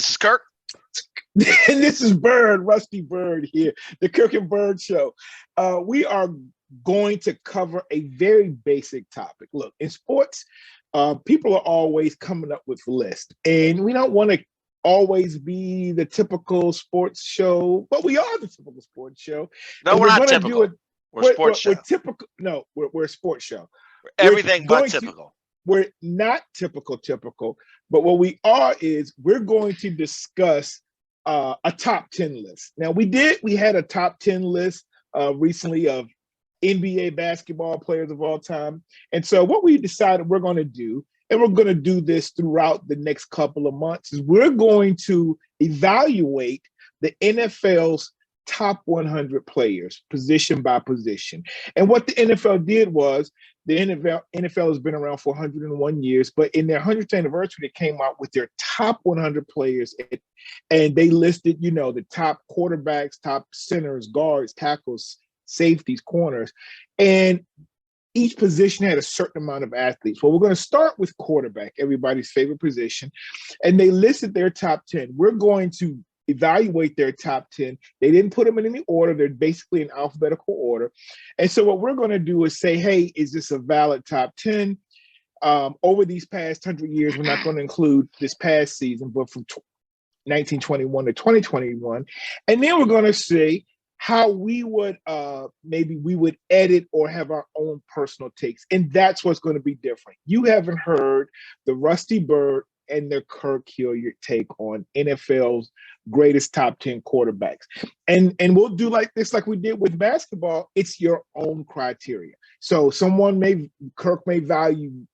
this is Kirk. And this is Byrd, Rusty Byrd here, the Kirk and Byrd show. We are going to cover a very basic topic. Look, in sports, people are always coming up with lists, and we don't want to always be the typical sports show, but we are the typical sports show. No, we're not typical. We're a sports show. We're typical. No, we're a sports show. We're everything but typical. We're not typical, but what we are is we're going to discuss a top 10 list. Now, we had a top 10 list recently of NBA basketball players of all time. And so what we decided we're going to do, and we're going to do this throughout the next couple of months, is we're going to evaluate the NFL's top 100 players, position by position. And what the NFL did was, the NFL has been around for 101 years, but in their 100th anniversary, they came out with their top 100 players, and they listed, the top quarterbacks, top centers, guards, tackles, safeties, corners, and each position had a certain amount of athletes. Well, we're going to start with quarterback, everybody's favorite position, and they listed their top 10. We're going to evaluate their top 10. They didn't put them in any order. They're basically in alphabetical order. And so what we're going to do is say, hey, is this a valid top 10? Over these past 100 years, we're not going to include this past season, but from 1921 to 2021. And then we're going to say how we would, maybe we would edit or have our own personal takes. And that's what's going to be different. You haven't heard the Rusty Byrd and the Kirk Hilliard take on NFL's greatest top 10 quarterbacks. And we'll do like this, like we did with basketball. It's your own criteria. So Kirk may value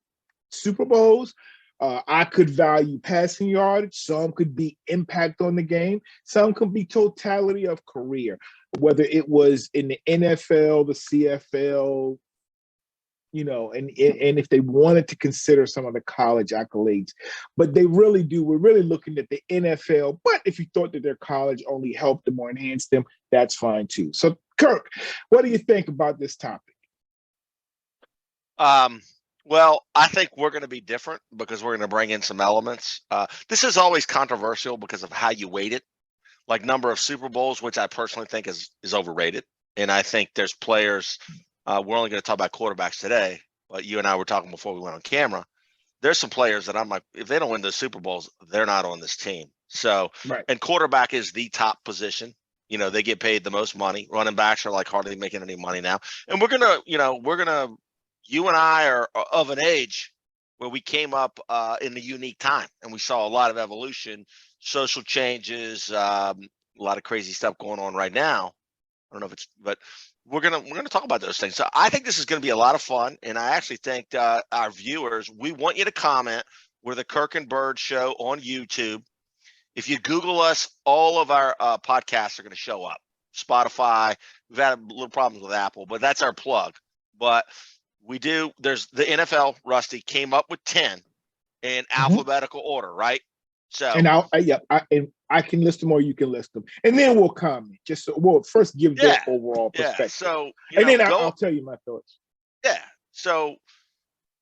Super Bowls. I could value passing yardage. Some could be impact on the game. Some could be totality of career, whether it was in the NFL, the CFL, and if they wanted to consider some of the college accolades, but they really do. We're really looking at the NFL, but if you thought that their college only helped them or enhanced them, that's fine too. So Kirk, what do you think about this topic? Well, I think we're going to be different because we're going to bring in some elements. This is always controversial because of how you weight it, like number of Super Bowls, which I personally think is overrated. And I think there's players, we're only going to talk about quarterbacks today, but you and I were talking before we went on camera. There's some players that I'm like, if they don't win the Super Bowls, they're not on this team. So, right. And quarterback is the top position. They get paid the most money. Running backs are like hardly making any money now. And we're going to, you and I are of an age where we came up in a unique time, and we saw a lot of evolution, social changes, a lot of crazy stuff going on right now. I don't know if it's, but we're gonna talk about those things. So I think this is going to be a lot of fun, and I actually think our viewers, we want you to comment. We're the Kirk and Byrd Show on YouTube. If you Google us, all of our podcasts are going to show up. Spotify. We've had a little problems with Apple, but that's our plug. But we do. There's the NFL. Rusty came up with 10 in alphabetical order, right? So, and I can list them or you can list them, and then we'll comment. We'll first give their overall perspective. Yeah. So, then I'll tell you my thoughts. Yeah. So,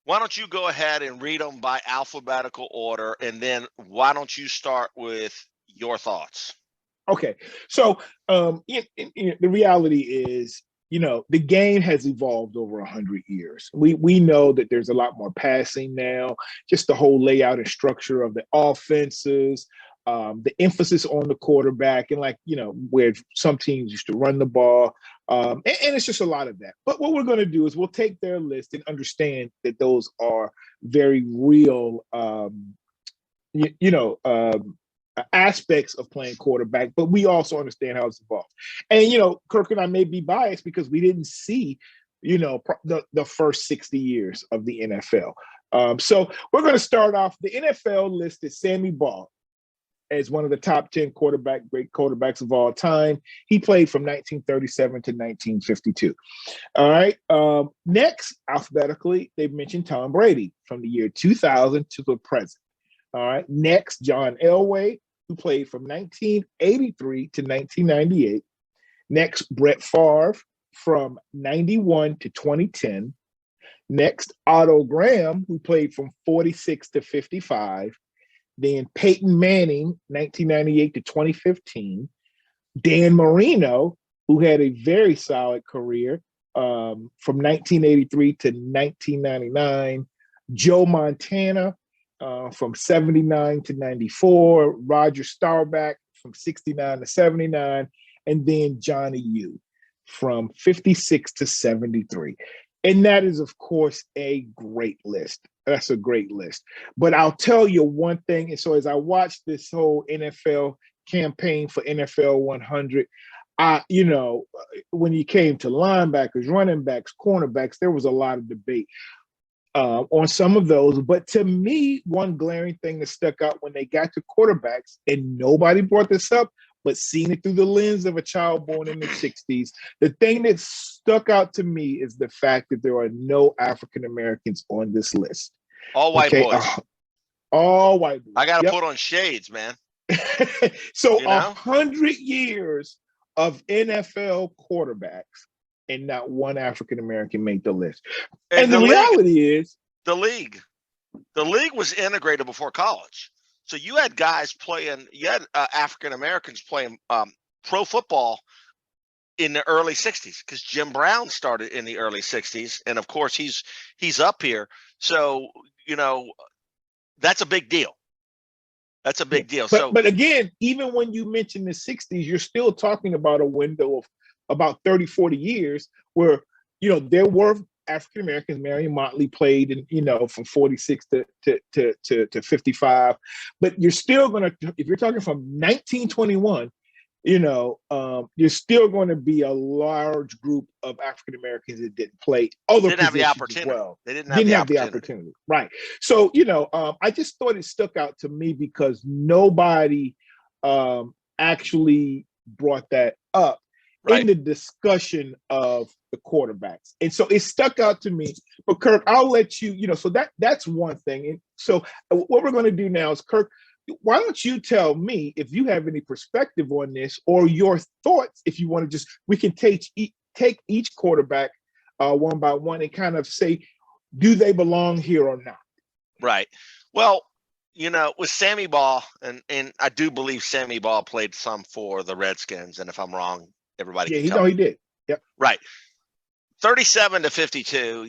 why don't you go ahead and read them by alphabetical order, and then why don't you start with your thoughts? Okay. So, the reality is, the game has evolved over 100 years. We know that there's a lot more passing now, just the whole layout and structure of the offenses, the emphasis on the quarterback, and where some teams used to run the ball. And it's just a lot of that. But what we're going to do is we'll take their list and understand that those are very real, aspects of playing quarterback, but we also understand how it's evolved. And, Kirk and I may be biased because we didn't see, the first 60 years of the NFL. So we're going to start off. The NFL listed Sammy Baugh as one of the top 10 great quarterbacks of all time. He played from 1937 to 1952. All right. Next, alphabetically, they've mentioned Tom Brady from the year 2000 to the present. All right. Next, John Elway, who played from 1983 to 1998. Next, Brett Favre from 91 to 2010. Next, Otto Graham, who played from 46 to 55. then Peyton Manning, 1998 to 2015, Dan Marino, who had a very solid career from 1983 to 1999, Joe Montana from 79 to 94, Roger Staubach from 69 to 79, and then Johnny U from 56 to 73. And that is, of course, a great list. That's a great list. But I'll tell you one thing. And so as I watched this whole NFL campaign for NFL 100, when you came to linebackers, running backs, cornerbacks, there was a lot of debate on some of those. But to me, one glaring thing that stuck out when they got to quarterbacks, and nobody brought this up, but seeing it through the lens of a child born in the 60s, the thing that stuck out to me is the fact that there are no African Americans on this list. All white boys. All white boys. I got to put on shades, man. So 100 years of NFL quarterbacks and not one African American made the list. And the reality is the league was integrated before college. So you had guys playing, you had African Americans playing pro football in the early 60s, because Jim Brown started in the early 60s. And of course he's up here. So, that's a big deal. That's a big deal. But again, even when you mention the 60s, you're still talking about a window of about 30, 40 years where, there were African Americans. Marion Motley played from 46 to 55. But you're still going to, if you're talking from 1921, you're still going to be a large group of African Americans that didn't play other didn't have the opportunity. Well. They didn't have the opportunity. Right. So, I just thought it stuck out to me because nobody actually brought that up in the discussion of the quarterbacks. And so it stuck out to me. But Kirk, I'll let you, so that's one thing. And so what we're going to do now is, Kirk, why don't you tell me if you have any perspective on this, or your thoughts, if you want to we can take each quarterback one by one and kind of say, do they belong here or not? Right. Well, with Sammy Baugh, and I do believe Sammy Baugh played some for the Redskins, and if I'm wrong, everybody can tell me. He did. Yep. Right. 37 to 52,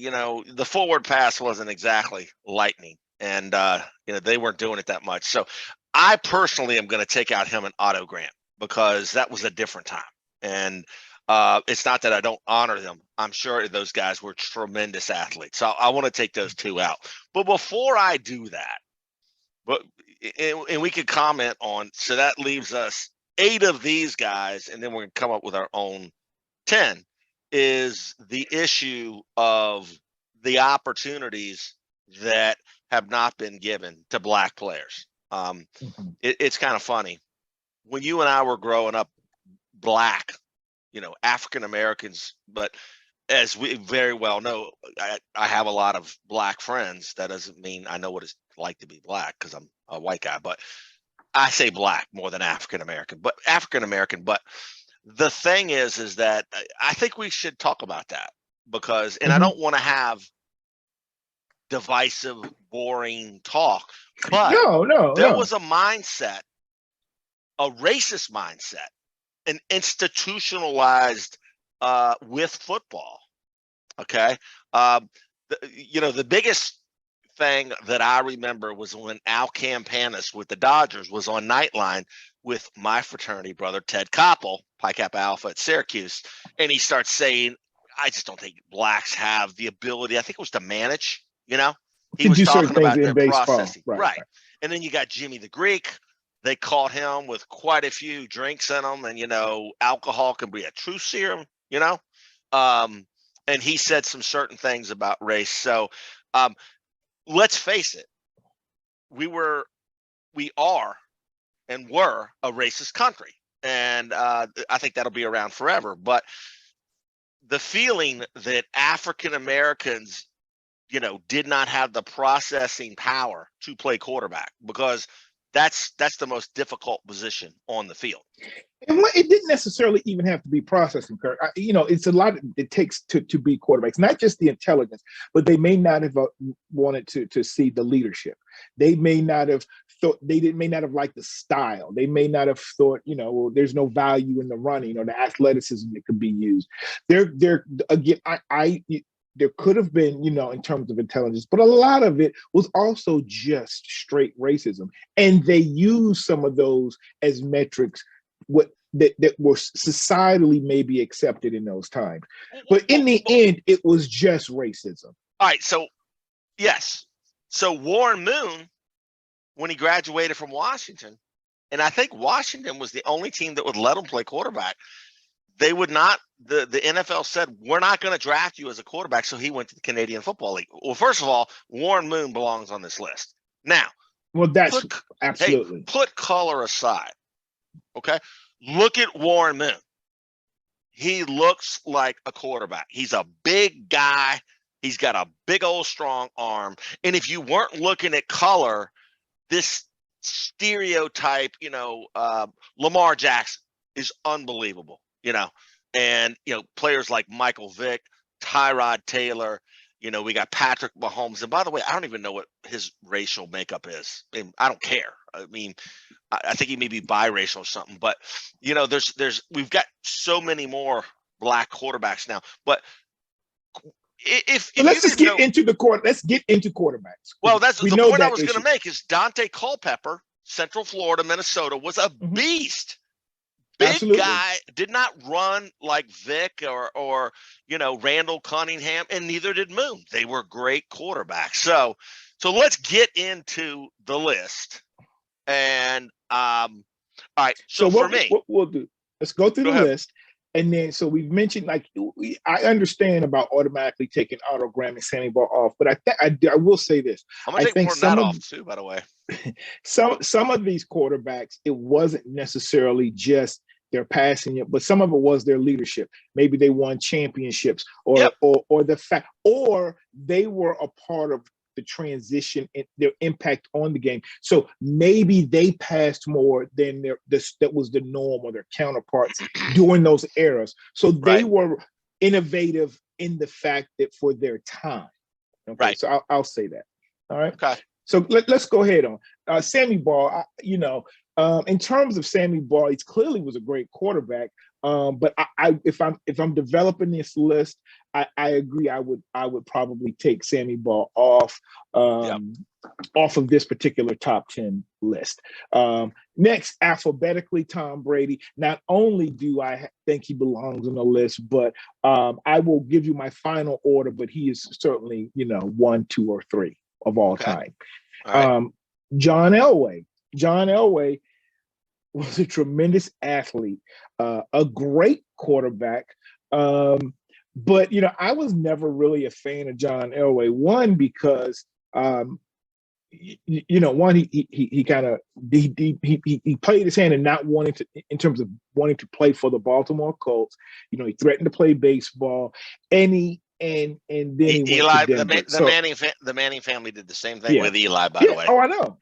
the forward pass wasn't exactly lightning. And, they weren't doing it that much. So I personally am going to take out him and Otto Grant, because that was a different time. And it's not that I don't honor them. I'm sure those guys were tremendous athletes. So I want to take those two out. But before I do that, and we could comment on, so that leaves us 8 of these guys, and then we're going to come up with our own 10, is the issue of the opportunities that have not been given to Black players. It's kind of funny. When you and I were growing up, Black, African Americans, but as we very well know, I have a lot of Black friends. That doesn't mean I know what it's like to be Black, because I'm a white guy, but I say Black more than African American, but African American. But the thing is that I think we should talk about that, because, and I don't want to have divisive, boring talk, but there was a mindset, a racist mindset, an institutionalized with football. Okay. The biggest thing that I remember was when Al Campanis with the Dodgers was on Nightline with my fraternity brother, Ted Koppel, Pi Kappa Alpha at Syracuse. And he starts saying, I just don't think Blacks have the ability, I think it was to manage, he was talking about their processing. Right. And then you got Jimmy the Greek. They caught him with quite a few drinks in him. And, alcohol can be a truth serum, and he said some certain things about race. So let's face it. We are and were a racist country. And I think that'll be around forever. But the feeling that African Americans, did not have the processing power to play quarterback, because that's the most difficult position on the field. And it didn't necessarily even have to be processing, Kirk. It's a lot it takes to be quarterbacks, not just the intelligence, but they may not have wanted to see the leadership. They may not have thought, may not have liked the style. They may not have thought, well, there's no value in the running or the athleticism that could be used. There again, there could have been, in terms of intelligence, but a lot of it was also just straight racism. And they use some of those as metrics that were societally maybe accepted in those times. But in the end, it was just racism. All right. So, yes. So Warren Moon, when he graduated from Washington, and I think Washington was the only team that would let him play quarterback, they would not, the NFL said, we're not going to draft you as a quarterback. So he went to the Canadian Football League. Well, first of all, Warren Moon belongs on this list. Now, well, that's absolutely. Put color aside. Okay. Look at Warren Moon. He looks like a quarterback. He's a big guy. He's got a big old strong arm. And if you weren't looking at color, this stereotype, Lamar Jackson is unbelievable. And players like Michael Vick, Tyrod Taylor, we got Patrick Mahomes. And by the way, I don't even know what his racial makeup is. I don't care. I think he may be biracial or something, but we've got so many more black quarterbacks now. But let's just get into the court. Let's get into quarterbacks. Well, that's the point I was going to make is Dante Culpepper, Central Florida, Minnesota, was a beast. Big Absolutely. Guy, did not run like Vic or Randall Cunningham, and neither did Moon. They were great quarterbacks. So let's get into the list. And all right. So for me, what we'll do, let's go through the list. And then, so we've mentioned, I understand about automatically taking autogramming Sammy Ball off, but I will say this. I'm going to take more than that off too, by the way. Some of these quarterbacks, it wasn't necessarily just their passing it, but some of it was their leadership. Maybe they won championships or the fact, or they were a part of the transition and their impact on the game. So maybe they passed more than that was the norm or their counterparts during those eras. So they were innovative in the fact that for their time. Okay, right. So I'll say that. All right. Okay. So let's go ahead on Sammy Ball. In terms of Sammy Ball, he clearly was a great quarterback. But if I'm developing this list, I agree. I would probably take Sammy Ball off of this particular top 10 list. Next, alphabetically, Tom Brady. Not only do I think he belongs on the list, but I will give you my final order. But he is certainly 1, 2, or 3 of all time. All right. John Elway. John Elway was a tremendous athlete, a great quarterback. But I was never really a fan of John Elway. One, because he kind of he played his hand and not wanting to, in terms of wanting to play for the Baltimore Colts. He threatened to play baseball, and then Eli, the Manning family did the same thing with Eli, by the way. Oh, I know.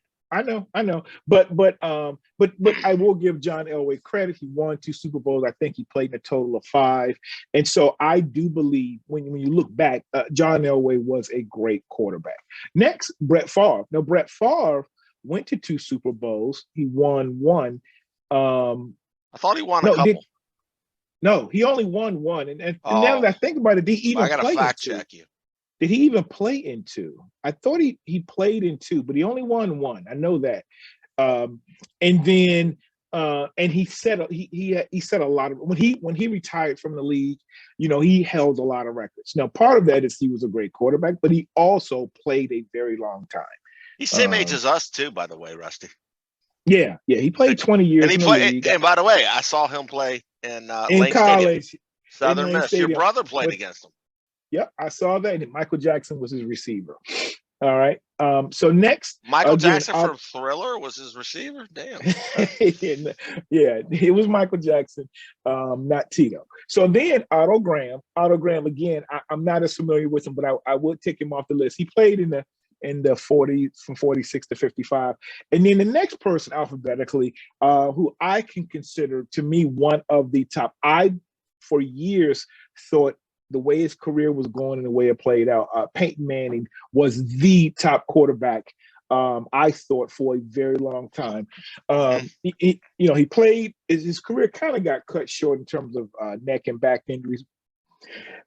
But I will give John Elway credit. He won 2 Super Bowls. I think he played in a total of 5. And so I do believe when you look back, John Elway was a great quarterback. Next, Brett Favre. Now, Brett Favre went to 2 Super Bowls. He won 1. I thought he won a couple. No, he only won 1. And now that I think about it, I got to fact check you. Did he even play in 2? I thought he played in 2, but he only won 1. I know that. And then he set a lot of, when he retired from the league, he held a lot of records. Now, part of that is he was a great quarterback, but he also played a very long time. He's same age as us too, by the way, Rusty. Yeah, he played 20 years in the league. And by the way, I saw him play in college, Stadium, Southern Miss. Your brother played against him. Yep, I saw that. And Michael Jackson was his receiver. All right. So next, Michael Jackson from Thriller was his receiver. Damn. Yeah, it was Michael Jackson, not Tito. So then Otto Graham again. I'm not as familiar with him, but I would take him off the list. He played in in the 40s from 46 to 55. And then the next person alphabetically, who I can consider to me one of the top, I for years thought the way his career was going and the way it played out, Peyton Manning was the top quarterback. I thought for a very long time. He played, his career kind of got cut short in terms of neck and back injuries,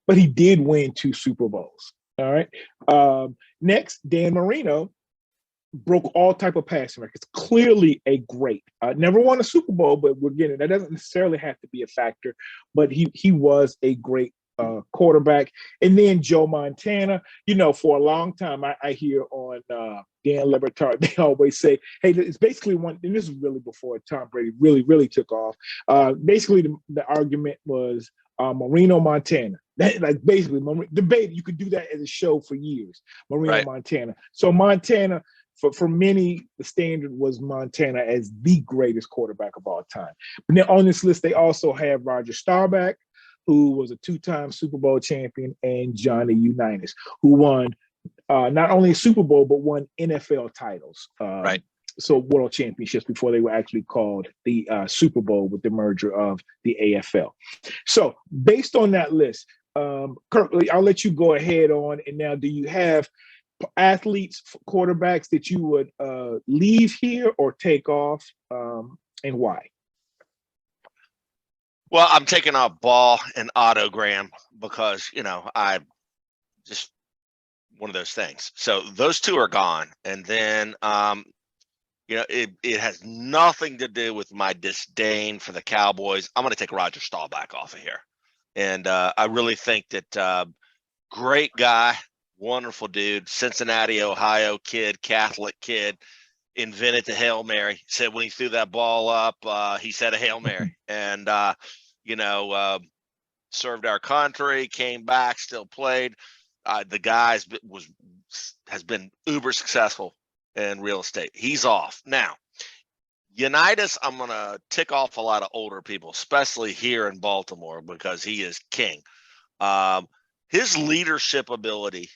but he did win 2 Super Bowls. All right. Next, Dan Marino broke all type of passing records. Clearly a great. Never won a Super Bowl, but we're getting, that doesn't necessarily have to be a factor. But he was a great quarterback. And then Joe Montana. For a long time, I hear on Dan Le Batard, they always say, hey, it's basically one, and this is really before Tom Brady really took off. Basically, the argument was Marino Montana. Like basically, debate. You could do that as a show for years. Marino Right. Montana. So Montana, for many, the standard was Montana as the greatest quarterback of all time. But then on this list, they also have Roger Staubach, who was a 2-time Super Bowl champion, and Johnny Unitas, who won not only a Super Bowl, but won NFL titles. Right. So world championships before they were actually called the Super Bowl with the merger of the AFL. So based on that list, Kirk, I'll let you go ahead on. And now, do you have athletes, quarterbacks that you would leave here or take off, and why? Well, I'm taking off Ball and Autogram because, I just one of those things. So those 2 are gone. And then, it has nothing to do with my disdain for the Cowboys. I'm going to take Roger Staubach off of here. And I really think that great guy, wonderful dude, Cincinnati, Ohio kid, Catholic kid, invented the Hail Mary. Said when he threw that ball up, he said a Hail Mary. And, served our country, came back, still played. The guy has been uber successful in real estate. He's off. Now, Unitas, I'm going to tick off a lot of older people, especially here in Baltimore, because he is king. His leadership ability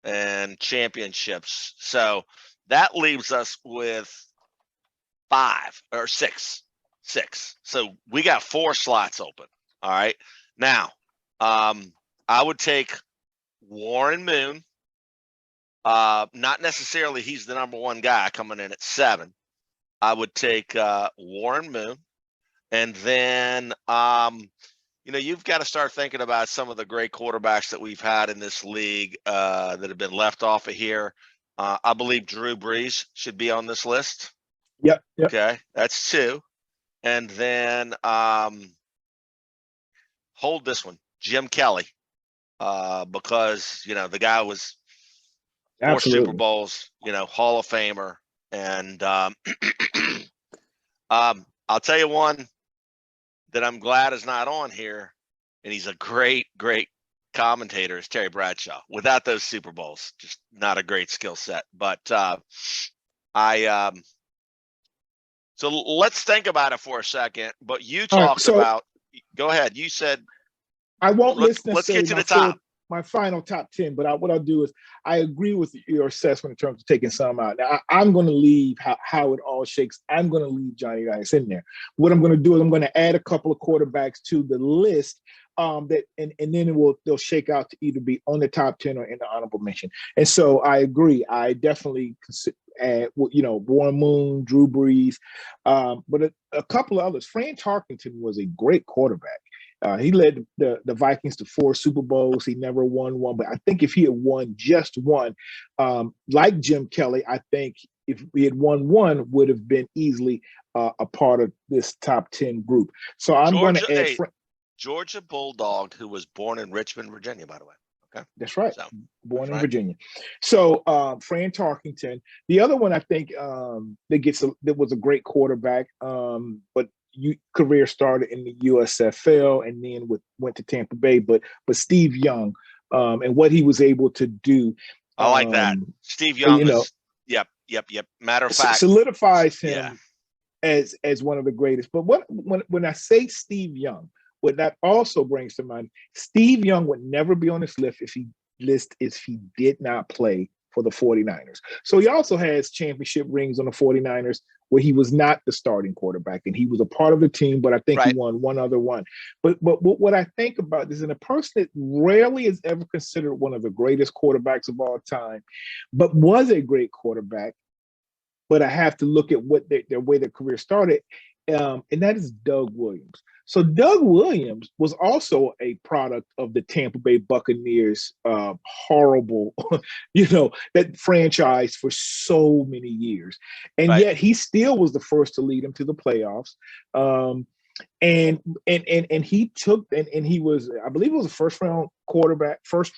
and championships. So that leaves us with 5 or 6. So we got 4 slots open. All right. Now, I would take Warren Moon. Not necessarily he's the number 1 guy coming in at 7. I would take Warren Moon. And then, you've got to start thinking about some of the great quarterbacks that we've had in this league that have been left off of here. I believe Drew Brees should be on this list. Yep. Okay, that's 2. And then hold this one, Jim Kelly, because, the guy was 4 Super Bowls, Hall of Famer. And I'll tell you one that I'm glad is not on here, and he's a great commentator, is Terry Bradshaw. Without those Super Bowls, just not a great skill set. But so let's think about it for a second. But you talked about. Go ahead. You said I won't list let's get to the top. My final top 10, but what I'll do is I agree with your assessment in terms of taking some out. Now, I'm going to leave how it all shakes. I'm going to leave Johnny Unitas in there. What I'm going to do is I'm going to add a couple of quarterbacks to the list and then they'll shake out to either be on the top 10 or in the honorable mention. And so I agree. I definitely add, Warren Moon, Drew Brees, but a couple of others. Fran Tarkenton was a great quarterback. He led the Vikings to 4 Super Bowls. He never won one, but I think if he had won just one, like Jim Kelly, I think if he had won one, would have been easily a part of this top 10 group. So I'm going to add Georgia Bulldog, who was born in Richmond, Virginia, by the way. Okay, that's right. So, born in Virginia. So Fran Tarkenton. The other one I think that was a great quarterback, but career started in the USFL and then went to Tampa Bay. But Steve Young and what he was able to do. I like that. Steve Young yep. Matter of fact, solidifies him as one of the greatest. But when I say Steve Young, what that also brings to mind, Steve Young would never be on this list if he did not play for the 49ers. So he also has championship rings on the 49ers where he was not the starting quarterback and he was a part of the team, but I think he Right. won one other one. But what I think about this, and a person that rarely is ever considered one of the greatest quarterbacks of all time, but was a great quarterback, but I have to look at what their way their career started, and that is Doug Williams. So Doug Williams was also a product of the Tampa Bay Buccaneers horrible, that franchise for so many years, and Right. yet he still was the first to lead them to the playoffs. And he took and he was, I believe, it was a first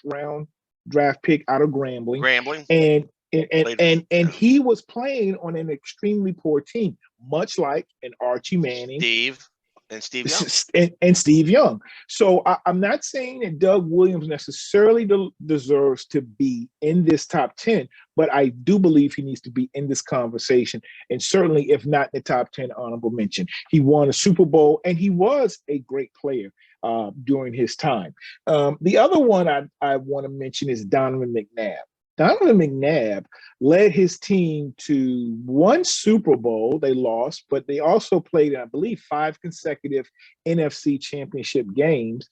round draft pick out of Grambling, Grambling. and he was playing on an extremely poor team, much like an Archie Manning, Steve Young. and Steve Young. So I'm not saying that Doug Williams necessarily deserves to be in this top 10, but I do believe he needs to be in this conversation. And certainly, if not in the top 10, honorable mention. He won a Super Bowl and he was a great player during his time. The other one I want to mention is Donovan McNabb. Donovan McNabb led his team to one Super Bowl. They lost, but they also played, I believe, 5 consecutive NFC championship games.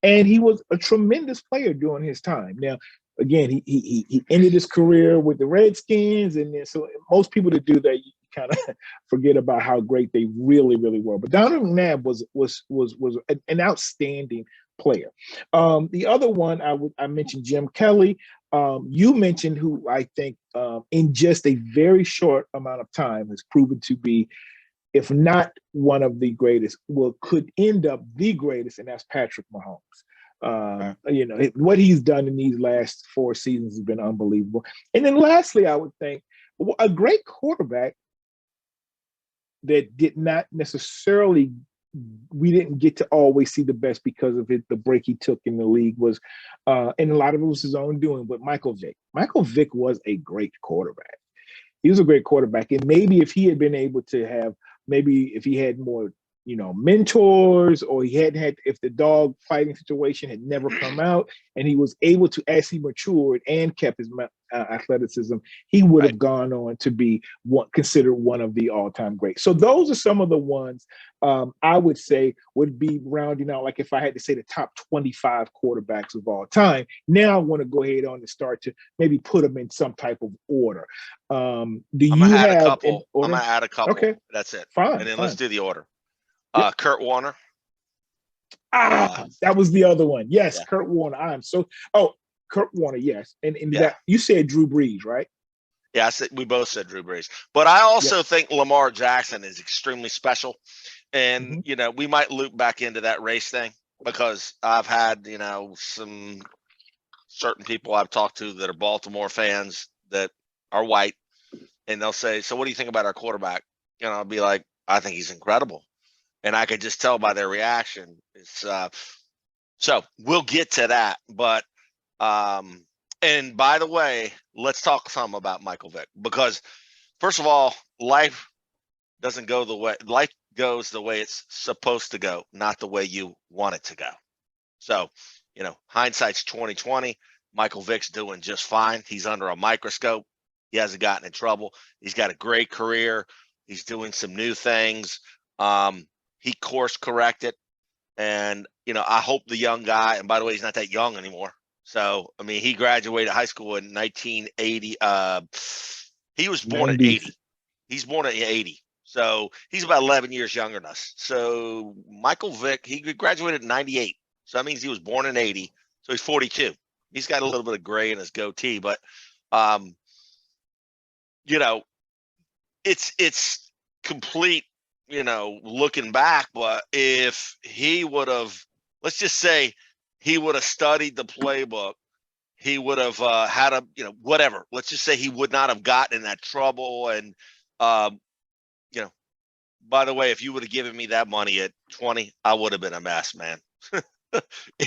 And he was a tremendous player during his time. Now, again, he ended his career with the Redskins. And then, so most people that do that, you kind of forget about how great they really, really were. But Donovan McNabb was an outstanding player. The other one I mentioned Jim Kelly. You mentioned who I think in just a very short amount of time has proven to be, if not one of the greatest, could end up the greatest, and that's Patrick Mahomes. What he's done in these last 4 seasons has been unbelievable. And then lastly, I would think a great quarterback that did not necessarily, we didn't get to always see the best because of the break he took in the league was, and a lot of it was his own doing, but Michael Vick. Michael Vick was a great quarterback. He was a great quarterback. And maybe if he had been able to have, maybe if he had more, mentors, or he hadn't had, if the dog fighting situation had never come out and he was able to, as he matured and kept his athleticism, he would have gone on to be considered one of the all-time greats. So those are some of the ones I would say would be rounding out, like if I had to say the top 25 quarterbacks of all time. Now I want to go ahead on and start to maybe put them in some type of order. Do you have an order? I'm gonna add a couple. Okay, that's it. Fine. And then let's do the order. Yep. Kurt Warner. That was the other one. Yes, yeah. Kurt Warner. Kurt Warner, yes. And that, you said Drew Brees, right? Yeah, we both said Drew Brees. But I also think Lamar Jackson is extremely special. And, we might loop back into that race thing because I've had, some certain people I've talked to that are Baltimore fans that are white. And they'll say, so what do you think about our quarterback? I'll be like, I think he's incredible. And I could just tell by their reaction. So we'll get to that. But and by the way, let's talk some about Michael Vick, because first of all, life doesn't go the way life goes the way it's supposed to go, not the way you want it to go. So, hindsight's 2020. Michael Vick's doing just fine. He's under a microscope. He hasn't gotten in trouble. He's got a great career. He's doing some new things. He course corrected, and I hope the young guy, and by the way, he's not that young anymore. So he graduated high school in 1980. He was born in 80. He's born in 80, so he's about 11 years younger than us. So Michael Vick, he graduated in 98, so that means he was born in 80. So he's 42. He's got a little bit of gray in his goatee, but it's complete. Looking back, but if he would have, let's just say he would have studied the playbook, he would have had a, whatever. Let's just say he would not have gotten in that trouble. And, by the way, if you would have given me that money at 20, I would have been a mess, man.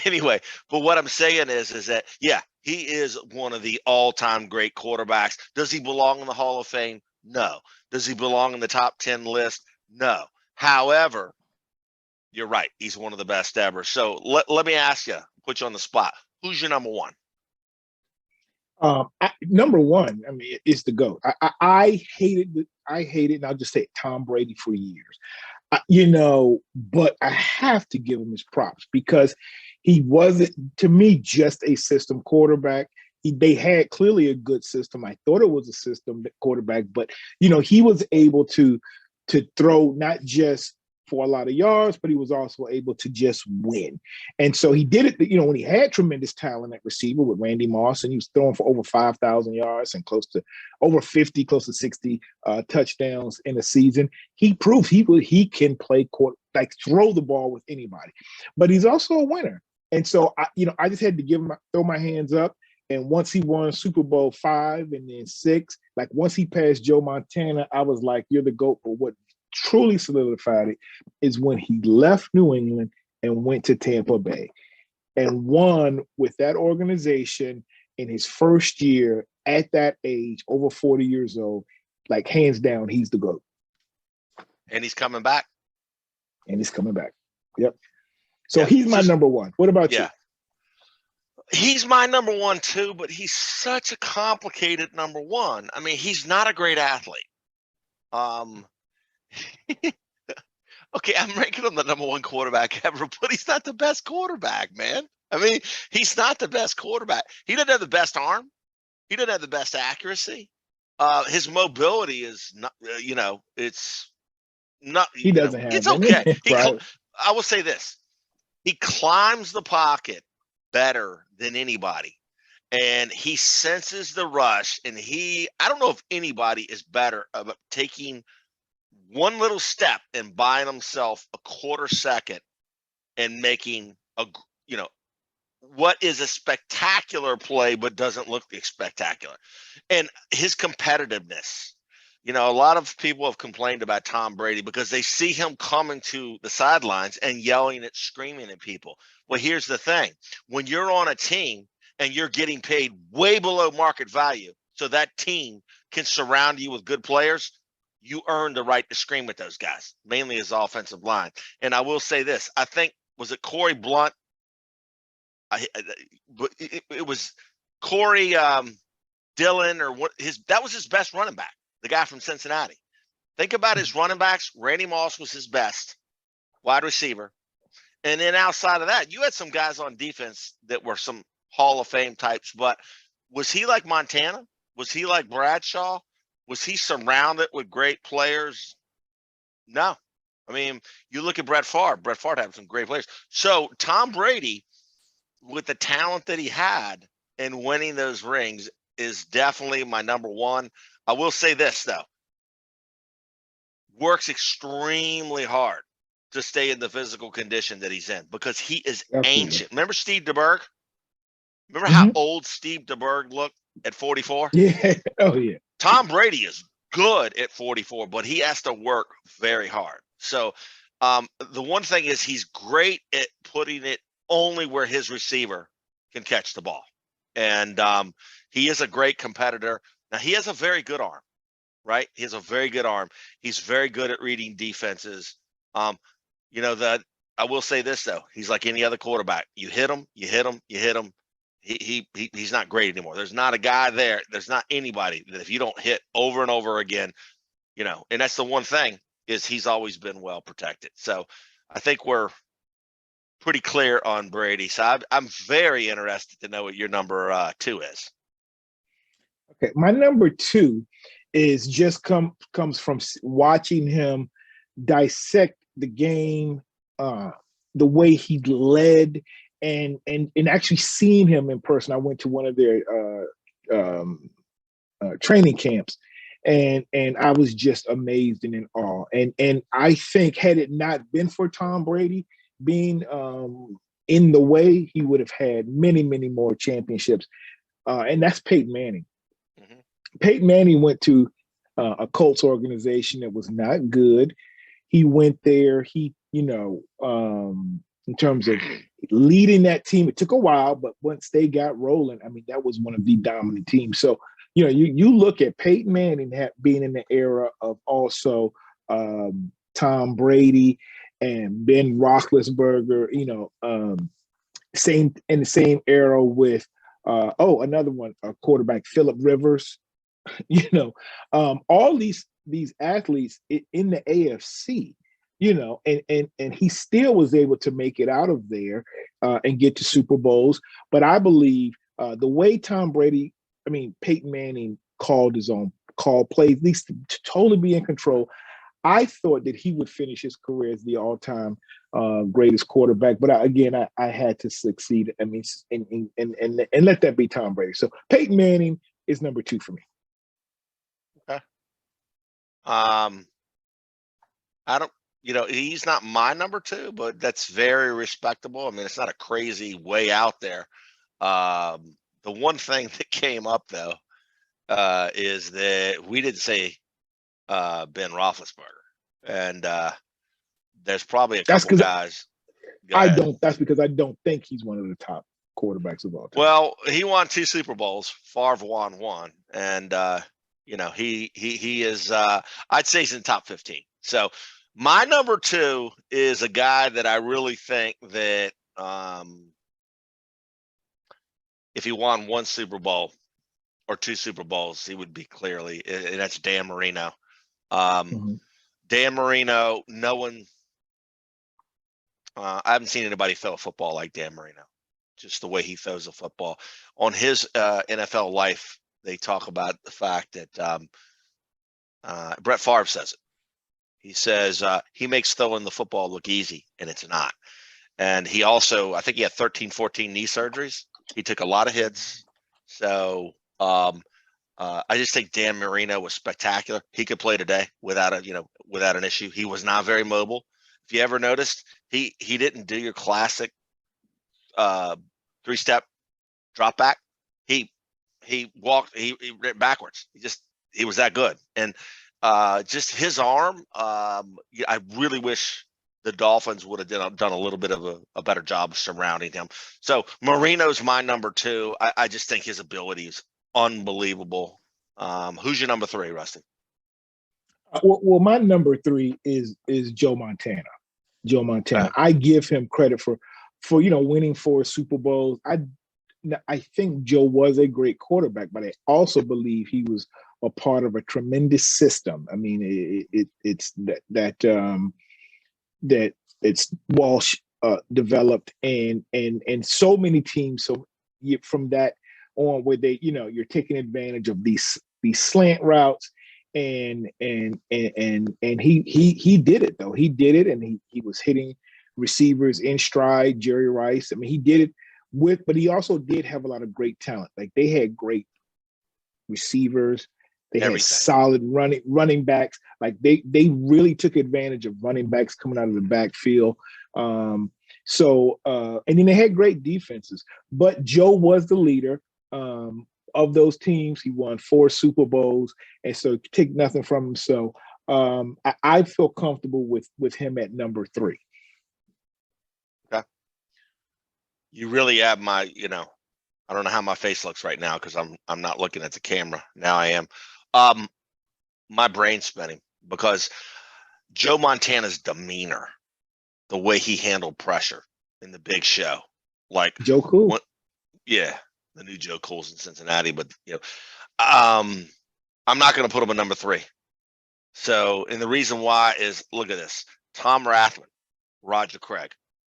Anyway, but what I'm saying is that, he is one of the all-time great quarterbacks. Does he belong in the Hall of Fame? No. Does he belong in the top 10 list? No. However, you're right. He's one of the best ever. So let me ask you, put you on the spot. Who's your number one? Number one, I mean, it's the GOAT. I hated, and I'll just say it, Tom Brady for years. But I have to give him his props because he wasn't, to me, just a system quarterback. They had clearly a good system. I thought it was a system quarterback, but he was able to throw not just for a lot of yards, but he was also able to just win. And so he did it, when he had tremendous talent at receiver with Randy Moss, and he was throwing for over 5,000 yards and close to over 50, close to 60 touchdowns in a season. He proved he can play throw the ball with anybody. But he's also a winner. And so I just had to throw my hands up. And once he won Super Bowl 5 and then 6, like once he passed Joe Montana, I was like, you're the GOAT. But what truly solidified it is when he left New England and went to Tampa Bay and won with that organization in his first year at that age, over 40 years old. Like, hands down, he's the GOAT. And he's coming back. Yep. So he's my number one. What about you? He's my number one too, but he's such a complicated number one. I mean, he's not a great athlete. Okay, I'm ranking him the number one quarterback ever, but he's not the best quarterback, man. I mean, he's not the best quarterback. He doesn't have the best arm. He doesn't have the best accuracy. His mobility is not, it's not. He doesn't have. It's okay. Right. I will say this: he climbs the pocket better than anybody, and he senses the rush. And I don't know if anybody is better about taking one little step and buying himself a quarter second and making what is a spectacular play but doesn't look spectacular. And his competitiveness. A lot of people have complained about Tom Brady because they see him coming to the sidelines and yelling and screaming at people. Well, here's the thing. When you're on a team and you're getting paid way below market value so that team can surround you with good players, you earn the right to scream at those guys, mainly his offensive line. And I will say this. I think, was it Corey Blunt? It was Corey Dillon or what? That was his best running back, the guy from Cincinnati. Think about his running backs. Randy Moss was his best wide receiver. And then outside of that, you had some guys on defense that were some Hall of Fame types. But was he like Montana? Was he like Bradshaw? Was he surrounded with great players? No. I mean, you look at Brett Favre. Brett Favre had some great players. So Tom Brady, with the talent that he had and winning those rings, is definitely my number one. I will say this, though. Works extremely hard to stay in the physical condition that he's in because he is ancient. Remember Steve DeBerg? Remember how old Steve DeBerg looked at 44? Yeah. Oh, yeah. Tom Brady is good at 44, but he has to work very hard. So the one thing is he's great at putting it only where his receiver can catch the ball. And he is a great competitor. Now, he has a very good arm, right? He has a very good arm. He's very good at reading defenses. That I will say this, though. He's like any other quarterback. You hit him, you hit him, you hit him. He's not great anymore. There's not a guy there. There's not anybody that if you don't hit over and over again, and that's the one thing is he's always been well protected. So I think we're pretty clear on Brady. So I'm very interested to know what your number 2 is. Okay. My number 2 is just comes from watching him dissect the game, the way he led, and actually seeing him in person. I went to one of their training camps, and I was just amazed and in awe. And I think had it not been for Tom Brady being in the way, he would have had many, many more championships. And that's Peyton Manning. Mm-hmm. Peyton Manning went to a Colts organization that was not good. He went there. In terms of leading that team, it took a while, but once they got rolling, I mean, that was one of the dominant teams. So, you look at Peyton Manning being in the era of also Tom Brady and Ben Roethlisberger, same in the same era with Another one, quarterback Philip Rivers. You know, all these athletes in the AFC. You know, and he still was able to make it out of there and get to Super Bowls. But I believe the way Peyton Manning called his own call plays, at least to totally be in control. I thought that he would finish his career as the all-time greatest quarterback, but I had to succeed. I mean, and let that be Tom Brady. So Peyton Manning is number 2 for me. Okay. I don't. He's not my number 2, but that's very respectable. I mean, it's not a crazy way out there. The one thing that came up though is that we didn't say Ben Roethlisberger, and there's probably a couple guys. That's because I don't think he's one of the top quarterbacks of all time. Well, he won 2 Super Bowls. Favre won 1, and he is. I'd say he's in the top 15. So my number 2 is a guy that I really think that if he won 1 Super Bowl or 2 Super Bowls, he would be clearly, and that's Dan Marino. Dan Marino, no one. I haven't seen anybody throw a football like Dan Marino. Just the way he throws a football. On his NFL life, they talk about the fact that Brett Favre says it. He says he makes throwing the football look easy, and it's not. And he also, I think he had 13, 14 knee surgeries. He took a lot of hits. So I just think Dan Marino was spectacular. He could play today without an issue. He was not very mobile. If you ever noticed, he didn't do your classic 3-step drop back. He walked, he ran backwards. He was that good. And just his arm, I really wish the Dolphins would have done a little bit of a better job of surrounding him. So Marino's my number 2. I just think his ability is unbelievable. Who's your number 3, Rusty? Well, my number 3 is Joe Montana. Joe Montana. I give him credit for winning 4 Super Bowls. I think Joe was a great quarterback, but I also believe he was a part of a tremendous system. I mean, it's that it's Walsh developed and so many teams. So from that on, where you're taking advantage of these slant routes. And he did it though. He did it, and he was hitting receivers in stride. Jerry Rice. I mean, he did it but he also did have a lot of great talent. Like, they had great receivers. They had solid running backs. Like they really took advantage of running backs coming out of the backfield. And then they had great defenses. But Joe was the leader. Of those teams, he won 4 Super Bowls, and so take nothing from him. So I feel comfortable with him at number 3. Okay. You really have my, I don't know how my face looks right now because I'm not looking at the camera. Now I am. My brain's spinning because Joe Montana's demeanor, the way he handled pressure in the Big Show, like Joe Cool. Yeah. The new Joe Cool's in Cincinnati, but I'm not going to put him at number 3. So, and the reason why is, look at this: Tom Rathman, Roger Craig,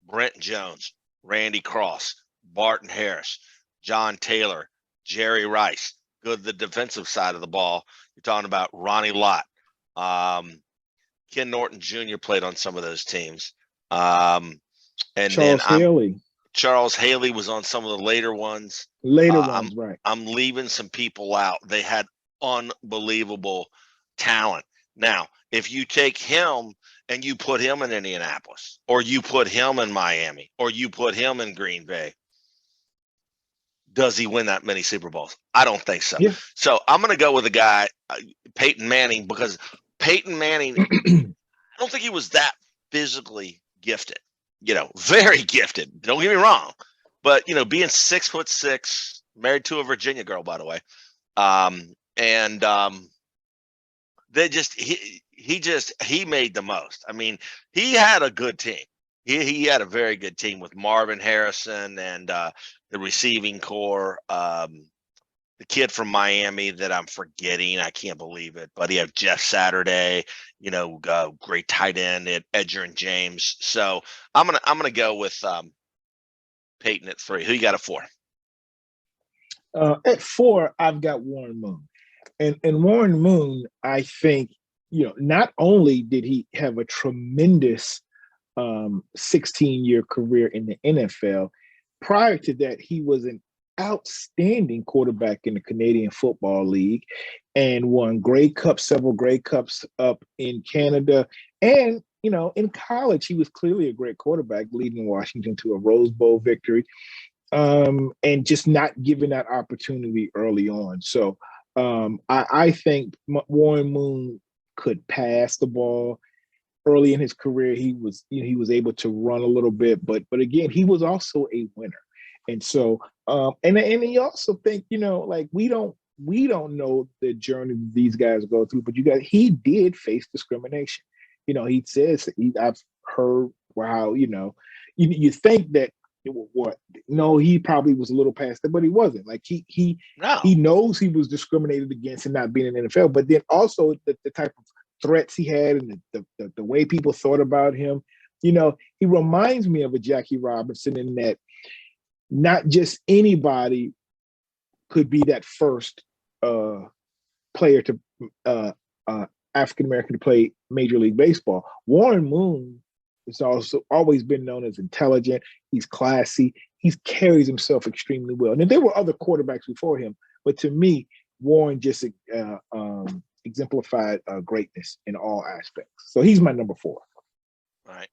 Brent Jones, Randy Cross, Barton Harris, John Taylor, Jerry Rice. Good, the defensive side of the ball. You're talking about Ronnie Lott, Ken Norton Jr. played on some of those teams, and Charles Haley was on some of the later ones. Right. I'm leaving some people out. They had unbelievable talent. Now, if you take him and you put him in Indianapolis, or you put him in Miami, or you put him in Green Bay, does he win that many Super Bowls? I don't think so. Yeah. So I'm going to go with a guy, Peyton Manning, because Peyton Manning, I don't think he was that physically gifted. Very gifted. Don't get me wrong, but being 6'6", married to a Virginia girl, by the way, he made the most. I mean, he had a good team. He had a very good team with Marvin Harrison and the receiving core. The kid from Miami that I'm forgetting, I can't believe it, but he had Jeff Saturday, great tight end at Edgerrin James. So I'm gonna go with Peyton at 3. Who you got at 4? At 4, I've got Warren Moon. And Warren Moon, I think, not only did he have a tremendous 16-year career in the NFL, prior to that, he was an outstanding quarterback in the Canadian Football League and won Grey Cups, several Grey Cups up in Canada. And, in college, he was clearly a great quarterback, leading Washington to a Rose Bowl victory, and just not given that opportunity early on. So I think Warren Moon could pass the ball. Early in his career, he was able to run a little bit, but again, he was also a winner. And so, and you also think, like we don't know the journey these guys go through, but he did face discrimination. He says I've heard how you think that no, he probably was a little past that, but he wasn't. Like he knows he was discriminated against and not being in the NFL, but then also the type of threats he had and the way people thought about him. He reminds me of a Jackie Robinson in that not just anybody could be that first player to African American to play Major League Baseball. Warren Moon has also always been known as intelligent. He's classy. He carries himself extremely well. And there were other quarterbacks before him, but to me, Warren just exemplified greatness in all aspects. So he's my number 4. All right.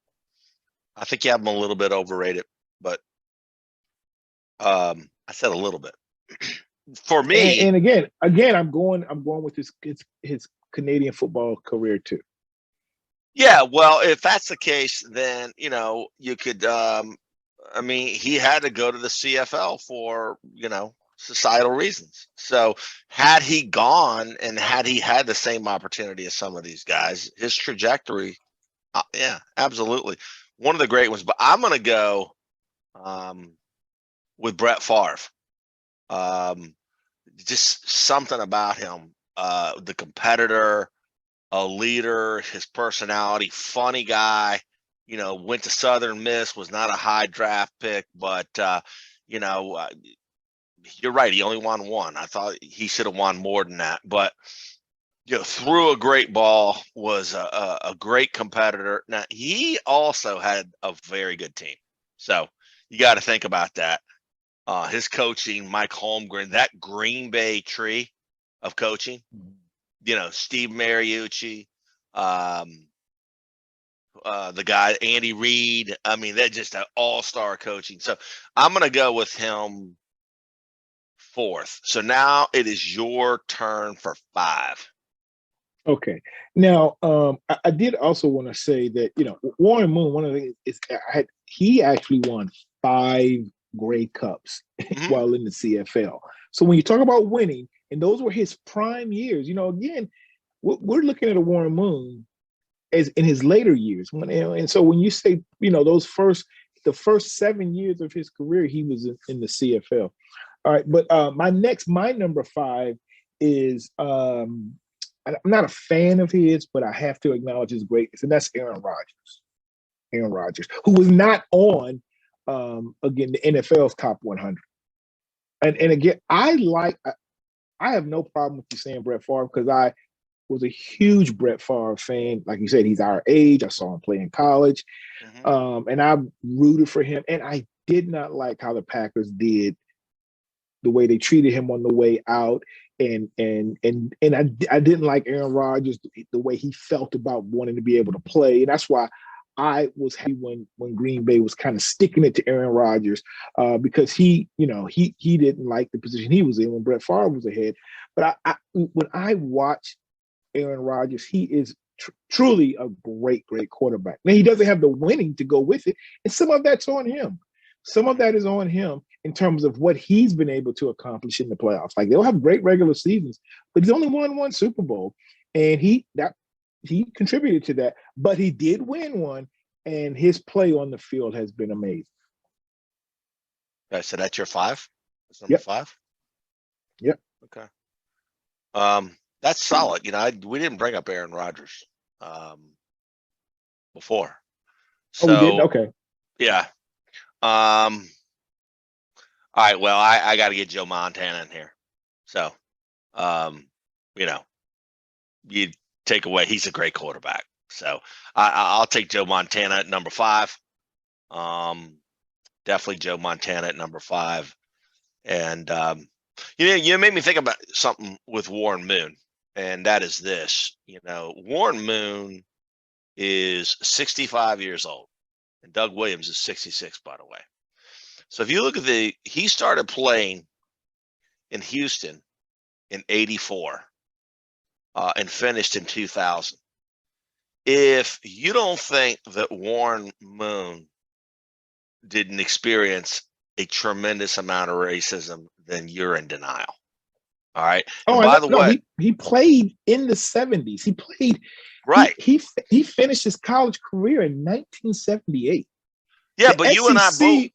I think you have him a little bit overrated, but I said a little bit. For me, and again, I'm going with his Canadian football career too. Yeah, well, if that's the case, then you could. He had to go to the CFL for societal reasons. So had he gone and had he had the same opportunity as some of these guys, his trajectory, yeah, absolutely, one of the great ones. But I'm going to go with Brett Favre. Just something about him, the competitor, a leader, his personality, funny guy, went to Southern Miss, was not a high draft pick, but, you're right. He only won 1. I thought he should have won more than that, but, threw a great ball, was a great competitor. Now, he also had a very good team. So you got to think about that. His coaching, Mike Holmgren, that Green Bay tree of coaching, Steve Mariucci, the guy, Andy Reid. I mean, they're just an all-star coaching. So I'm going to go with him 4th. So now it is your turn for 5. Okay. Now, I did also want to say that, Warren Moon, one of the things is he actually won 5 Grey Cups while in the CFL. So when you talk about winning, and those were his prime years, again, we're looking at a Warren Moon as in his later years. And so when you say, the first 7 years of his career, he was in the CFL. All right. But my number 5 is, I'm not a fan of his, but I have to acknowledge his greatness, and that's Aaron Rodgers. Aaron Rodgers, who was not on, again, the NFL's top 100. And again, I have no problem with you saying Brett Favre because I was a huge Brett Favre fan. Like you said, he's our age. I saw him play in college, and I rooted for him. And I did not like how the Packers did the way they treated him on the way out. And I didn't like Aaron Rodgers, the way he felt about wanting to be able to play. And that's why I was happy when Green Bay was kind of sticking it to Aaron Rodgers, because he didn't like the position he was in when Brett Favre was ahead. But when I watch Aaron Rodgers, he is truly a great quarterback. Now, he doesn't have the winning to go with it, and some of that's on him. Some of that is on him in terms of what he's been able to accomplish in the playoffs. Like, they'll have great regular seasons, but he's only won 1 Super Bowl, and he contributed to that. But he did win one, and his play on the field has been amazing. Okay, so that's your 5. That's number Yep. 5. Yep. Okay. That's solid. We didn't bring up Aaron Rodgers before, Oh, we didn't. so Okay. yeah. All right. Well, I got to get Joe Montana in here. So, um, you know, you take away, he's a great quarterback. So I'll take Joe Montana at number 5. Definitely Joe Montana at number 5. And you made me think about something with Warren Moon, and that is this. Warren Moon is 65 years old, and Doug Williams is 66, by the way. So if you look at he started playing in Houston in '84 and finished in 2000. If you don't think that Warren Moon didn't experience a tremendous amount of racism, then you're in denial. All right. Oh, And I know. by the No, way, he played in the 70s. He played. right. He finished his college career in 1978. Yeah, The but you and I both. SEC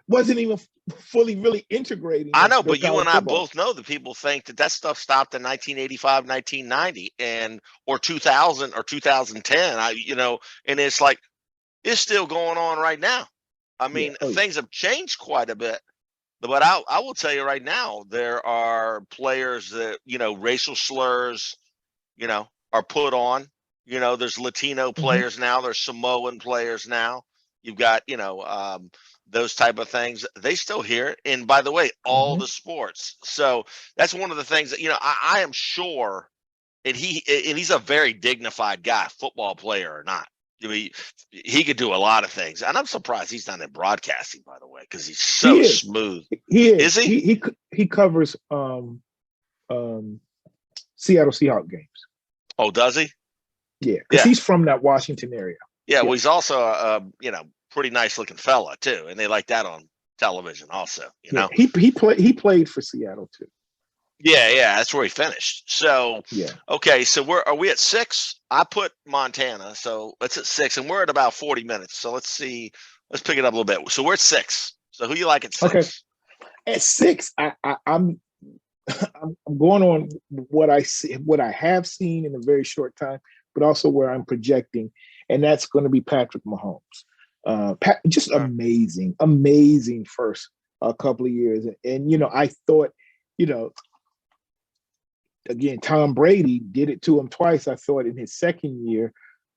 wasn't even fully really integrating. I know, the but you college and I football. both know that people think that stuff stopped in 1985, 1990, or 2000 or 2010. And it's like it's still going on right now. I Yeah. mean, Oh, yeah. things have changed quite a bit. But I will tell you right now, there are players that, racial slurs, are put on. There's Latino Mhm. players now. There's Samoan players now. You've got, those type of things. They still hear it. And by the way, all Mhm. the sports. So that's one of the things that, I am sure, and he's a very dignified guy, football player or not. I mean, he could do a lot of things, and I'm surprised he's not in broadcasting, by the way, because he's He so is. smooth. He Is is. he? He covers um Seattle Seahawks games. Oh, does he? Yeah, because Yeah, he's from that Washington area. yeah. Well, Yep. he's also a pretty nice looking fella too, and they like that on television also. Yeah. He played for Seattle too. Yeah. That's where he finished. So, Yeah. okay. So are we at 6? I put Montana, so it's at 6, and we're at about 40 minutes. So let's see. Let's pick it up a little bit. So we're at 6. So who you like at Okay. 6? At 6, I'm going on what I see, what I have seen in a very short time, but also where I'm projecting, and that's going to be Patrick Mahomes. Just amazing first couple of years, and I thought, you know, again, Tom Brady did it to him twice. I thought in his second year,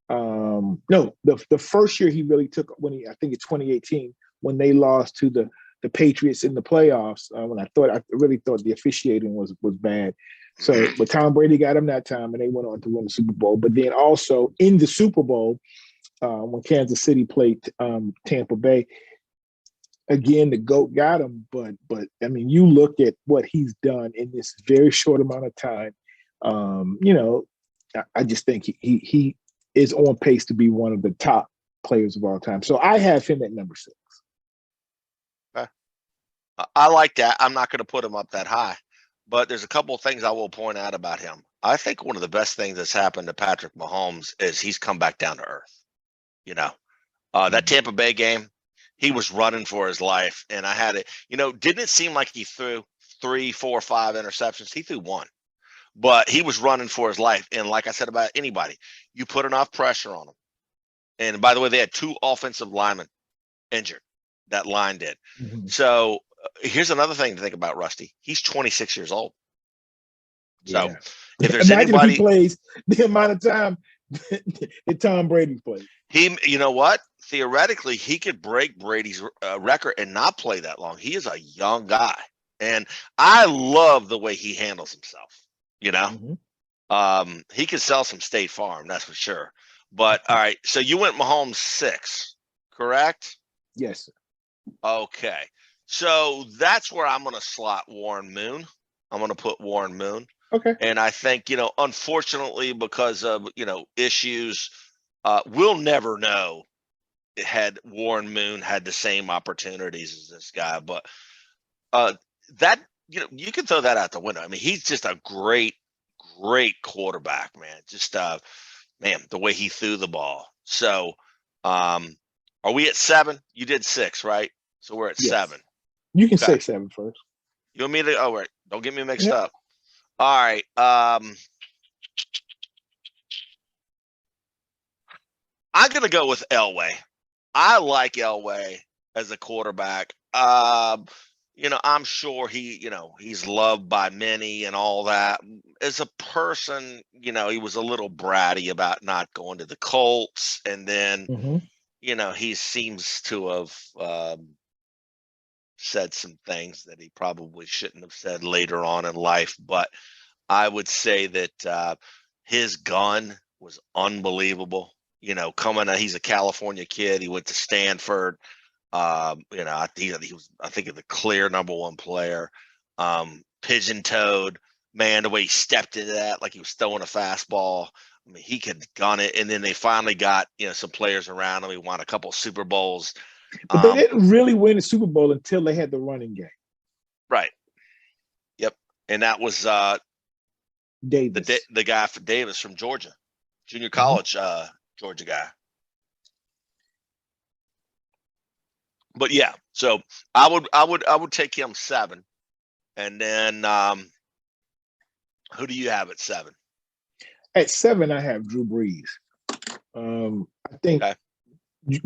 no, the first year he really took I think it's 2018 when they lost to the Patriots in the playoffs. When I really thought the officiating was bad. So, but Tom Brady got him that time, and they went on to win the Super Bowl. But then also in the Super Bowl, when Kansas City played Tampa Bay, again the GOAT got him. But I mean, you look at what he's done in this very short amount of time. I just think he is on pace to be one of the top players of all time. So I have him at number 6. I like that. I'm not going to put him up that high, but there's a couple of things I will point out about him. I think one of the best things that's happened to Patrick Mahomes is he's come back down to earth. That Tampa Bay game, he was running for his life, and I had it. Didn't it seem like he threw 3, 4, 5 interceptions? He threw 1, but he was running for his life. And like I said about anybody, you put enough pressure on him. And by the way, they had 2 offensive linemen injured. That line did. Mm-hmm. So here's another thing to think about, Rusty. He's 26 years old. So Yeah. if there's Imagine anybody, if he plays the amount of time that Tom Brady played. you know what? Theoretically, he could break Brady's record and not play that long. He is a young guy, and I love the way he handles himself. He could sell some State Farm, that's for sure. But all right, so you went Mahomes 6, correct? Yes. Okay. So that's where I'm going to slot Warren Moon. I'm going to put Warren Moon. Okay. And I think, unfortunately, because of, issues, we'll never know had Warren Moon had the same opportunities as this guy. But that, you can throw that out the window. I mean, he's just a great, great quarterback, man. Just, man, the way he threw the ball. So, are we at 7? You did 6, right? So we're at Yes. 7. You can Okay. say 7 first. You want me to? Oh, right. Don't get me mixed Yep. up. All right. I'm gonna go with Elway. I like Elway as a quarterback. I'm sure he's loved by many and all that. As a person, he was a little bratty about not going to the Colts, and then Mm-hmm. he seems to have said some things that he probably shouldn't have said later on in life. But I would say that his gun was unbelievable. He's a California kid. He went to Stanford. He was, I think, the clear #1 player. Pigeon-toed, man, the way he stepped into that, like he was throwing a fastball. I mean, he could gun it. And then they finally got, some players around him. He won a couple Super Bowls. But they didn't really win the Super Bowl until they had the running game. Right. Yep. And that was Davis. the guy for Davis from Georgia, junior college, Georgia guy. But yeah, so I would take him 7, and then who do you have at 7? At 7, I have Drew Brees. I think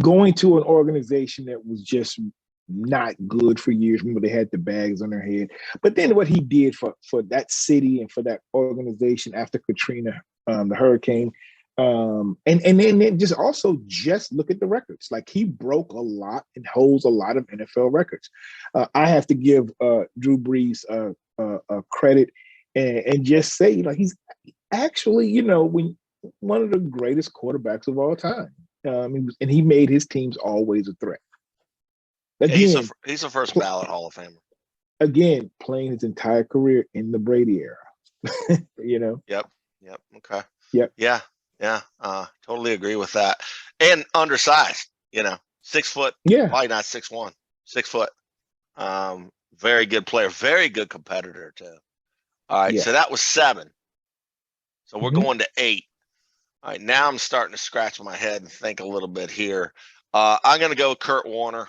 going to an organization that was just not good for years. Remember, they had the bags on their head. But then what he did for that city and for that organization after Katrina, the hurricane, and then just look at the records. Like, he broke a lot and holds a lot of NFL records. I have to give Drew Brees credit and just say, he's actually, one of the greatest quarterbacks of all time. And he made his teams always a threat. Again, he's a first ballot Hall of Famer. Again, playing his entire career in the Brady era. Yep. Okay. Yep. Yeah. Totally agree with that. And undersized. 6 foot. Yeah. Probably not 6'1", 6 foot. Very good player. Very good competitor too. All right. Yeah. So that was 7. So we're going to 8. All right. Now I'm starting to scratch my head and think a little bit here. I'm going to go with Kurt Warner.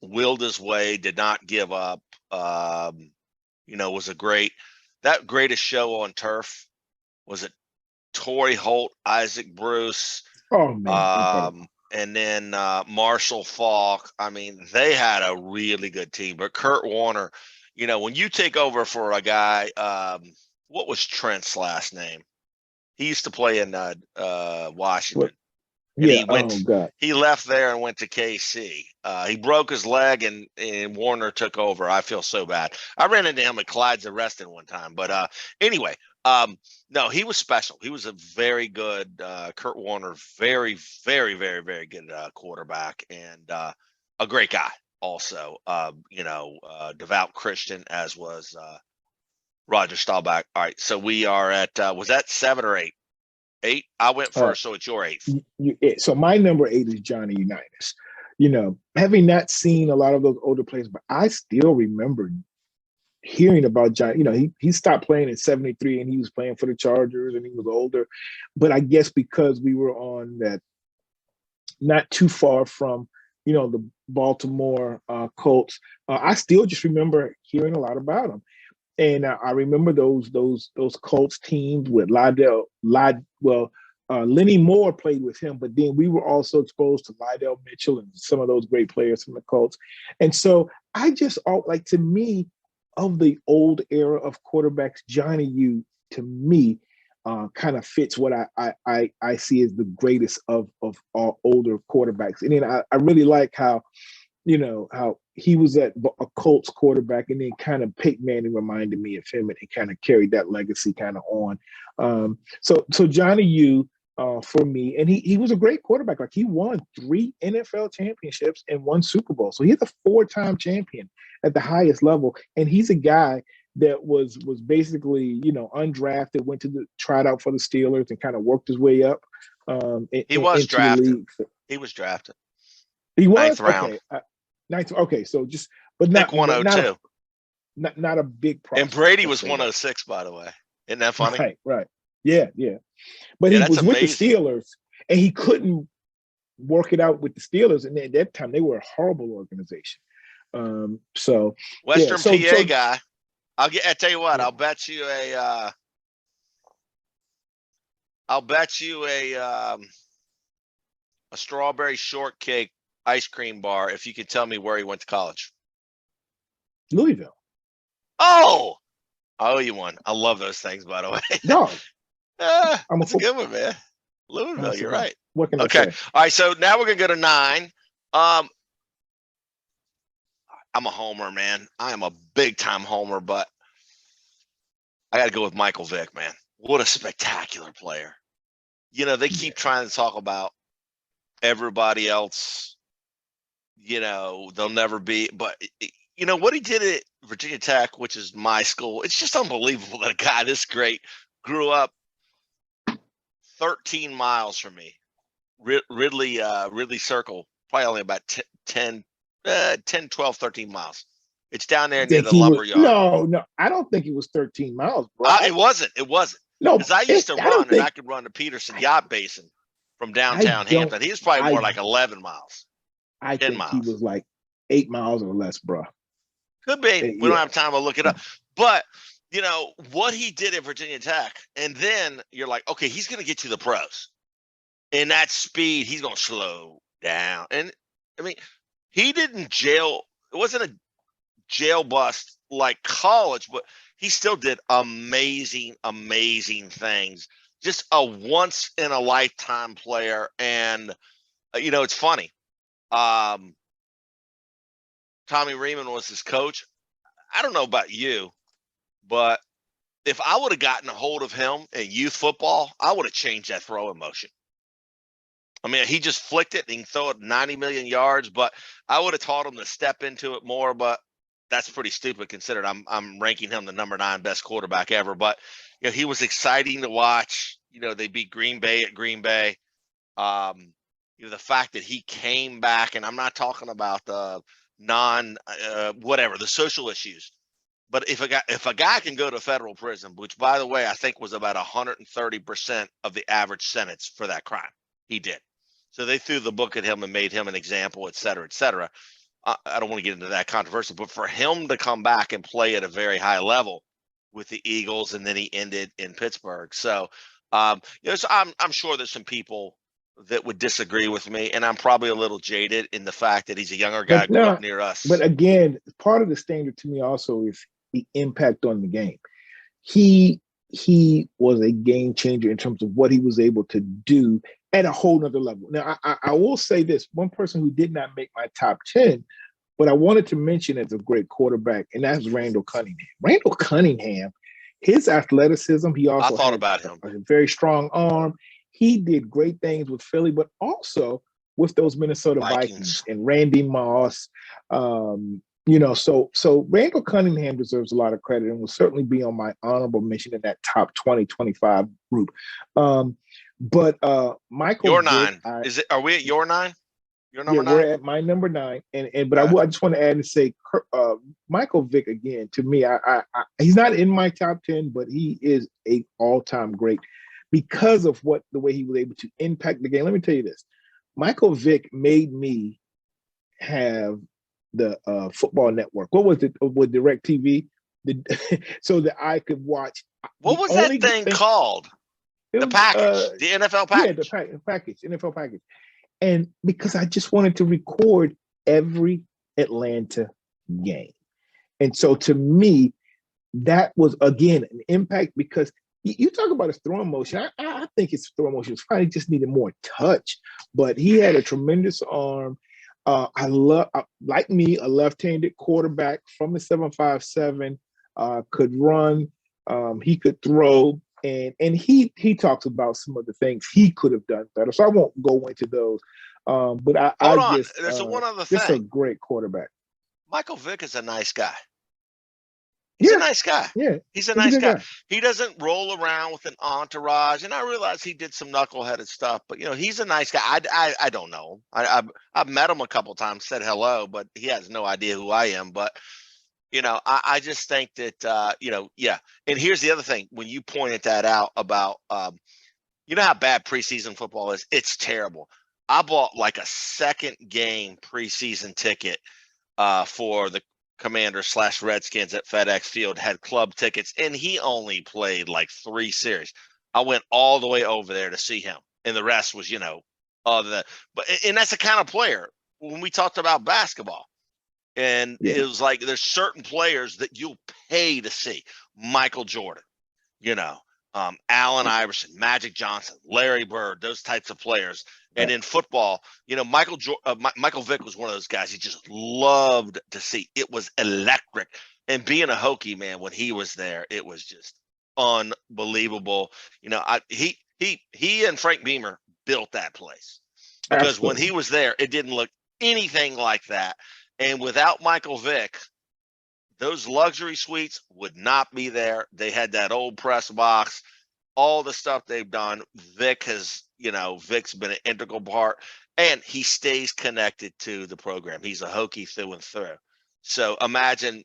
Willed his way, did not give up. Was that greatest show on turf. Was it Torrey Holt, Isaac Bruce? Oh man. And then Marshall Faulk. I mean, they had a really good team. But Kurt Warner, when you take over for a guy, what was Trent's last name? He used to play in Washington. What? And he left there and went to KC. He broke his leg, and Warner took over. I feel so bad. I ran into him at Clyde's Arrested one time. But anyway, no, he was special. He was a very good Kurt Warner, very, very, very, very good quarterback, and a great guy also. Devout Christian, as was Roger Staubach. All right, so we are at was that 7 or 8? 8. I went first, so it's your 8th. So my number 8 is Johnny Unitas. Having not seen a lot of those older players, but I still remember hearing about John. He stopped playing in 73, and he was playing for the Chargers, and he was older. But I guess because we were on that, not too far from the Baltimore Colts, I still just remember hearing a lot about him. And I remember those Colts teams with Lenny Moore played with him, but then we were also exposed to Lydell Mitchell and some of those great players from the Colts. And so I just to me, of the old era of quarterbacks, Johnny U, to me, kind of fits what I see as the greatest of all older quarterbacks. And then I really like how he was at a Colts quarterback, and then kind of Peyton Manning reminded me of him, and kind of carried that legacy kind of on. So Johnny U, for me, and he was a great quarterback. Like, he won 3 NFL championships and 1 Super Bowl. So he's a 4-time champion at the highest level. And he's a guy that was basically, undrafted, tried out for the Steelers and kind of worked his way up. He was drafted. He was drafted. He was 9th round. Okay. 9th. Okay. So but not 102. Not a big problem. And Brady was 106, by the way. Isn't that funny? Right. Yeah. But he was with the Steelers, and he couldn't work it out with the Steelers, and at that time they were a horrible organization. So yeah, Western PA guy. I tell you what, yeah. I'll bet you a strawberry shortcake ice cream bar if you could tell me where he went to college. Louisville. Oh, I owe you one. I love those things, by the way. No, That's a good one, man. Louisville, you're right. What can I Okay. say? All right. So now we're gonna go to 9. I'm a homer, man. I am a big time homer, but I got to go with Michael Vick, man. What a spectacular player. They keep trying to talk about everybody else. They'll never be, but what he did at Virginia Tech, which is my school, it's just unbelievable that a guy this great grew up 13 miles from me. Ridley Circle, probably only about 10, 12, 13 miles. It's down there near the lumber yard. No, I don't think it was 13 miles, bro. It wasn't. No, because I used to run, and I could run to Peterson Yacht Basin from downtown Hampton. He was probably more like 11 miles. I think he was like 8 miles or less, bro. Could be. We don't have time to look it up. But, what he did at Virginia Tech, and then you're like, okay, he's going to get to the pros. And that speed, he's going to slow down. And, I mean, he didn't jail. It wasn't a jail bust like college, but he still did amazing, amazing things. Just a once in a lifetime player. And, it's funny. Tommy Riemann was his coach. I don't know about you, but if I would have gotten a hold of him in youth football, I would have changed that throwing motion. I mean, he just flicked it and he can throw it 90 million yards, but I would have taught him to step into it more. But that's pretty stupid considered I'm ranking him the number 9 best quarterback ever. But he was exciting to watch. They beat Green Bay at Green Bay. The fact that he came back, and I'm not talking about the the social issues. But if a guy can go to federal prison, which by the way, I think was about 130% of the average sentence for that crime, he did. So they threw the book at him and made him an example, et cetera, et cetera. I don't want to get into that controversy, but for him to come back and play at a very high level with the Eagles, and then he ended in Pittsburgh. So, so I'm sure there's some people that would disagree with me, and I'm probably a little jaded in the fact that he's a younger guy grew up near us. But again, part of the standard to me also is the impact on the game. He was a game changer in terms of what he was able to do at a whole nother level. Now, I will say this, one person who did not make my top 10, but I wanted to mention as a great quarterback, and that's Randall Cunningham. Randall Cunningham, his athleticism, he also thought about him. A very strong arm. He did great things with Philly, but also with those Minnesota Vikings and Randy Moss. So Randall Cunningham deserves a lot of credit and will certainly be on my honorable mention in that top 20, 25 group. But Michael, your 9 Are we at your 9? Your number 9? We're at my number 9, but I just want to add and say, Michael Vick again. To me, I he's not in my top 10, but he is a all-time great because of the way he was able to impact the game. Let me tell you this: Michael Vick made me have the Football Network. What was it with DirecTV? So that I could watch. What was that thing called? The package, the NFL package. Yeah, the package, NFL package. And because I just wanted to record every Atlanta game. And so to me, that was, again, an impact because you talk about his throwing motion. I think his throwing motion was fine. He just needed more touch. But he had a tremendous arm. I love, like me, a left-handed quarterback from the 757, could run. He could throw. And he talks about some of the things he could have done better. So I won't go into those. But Hold on. There's one other thing. Just a great quarterback. Michael Vick is a nice guy. He's a nice guy. Yeah. He's a nice guy. He doesn't roll around with an entourage. And I realize he did some knuckleheaded stuff, but he's a nice guy. I don't know him. I've met him a couple of times, said hello, but he has no idea who I am. But I just think that yeah. And here's the other thing: when you pointed that out about how bad preseason football is, it's terrible. I bought like a second game preseason ticket for the Commanders/Redskins at FedEx Field, had club tickets, and he only played like 3 series. I went all the way over there to see him, and the rest was, other than. And that's the kind of player when we talked about basketball. And Yeah. it was like there's certain players that you'll pay to see. Michael Jordan, Allen Iverson, Magic Johnson, Larry Bird, those types of players. And in football, Michael Vick was one of those guys you just loved to see. It was electric. And being a Hokie, man, when he was there, it was just unbelievable. He and Frank Beamer built that place because Absolutely. when he was there, it didn't look anything like that. And without Michael Vick, those luxury suites would not be there. They had that old press box, all the stuff they've done. Vic's been an integral part, and he stays connected to the program. He's a Hokie through and through. So imagine,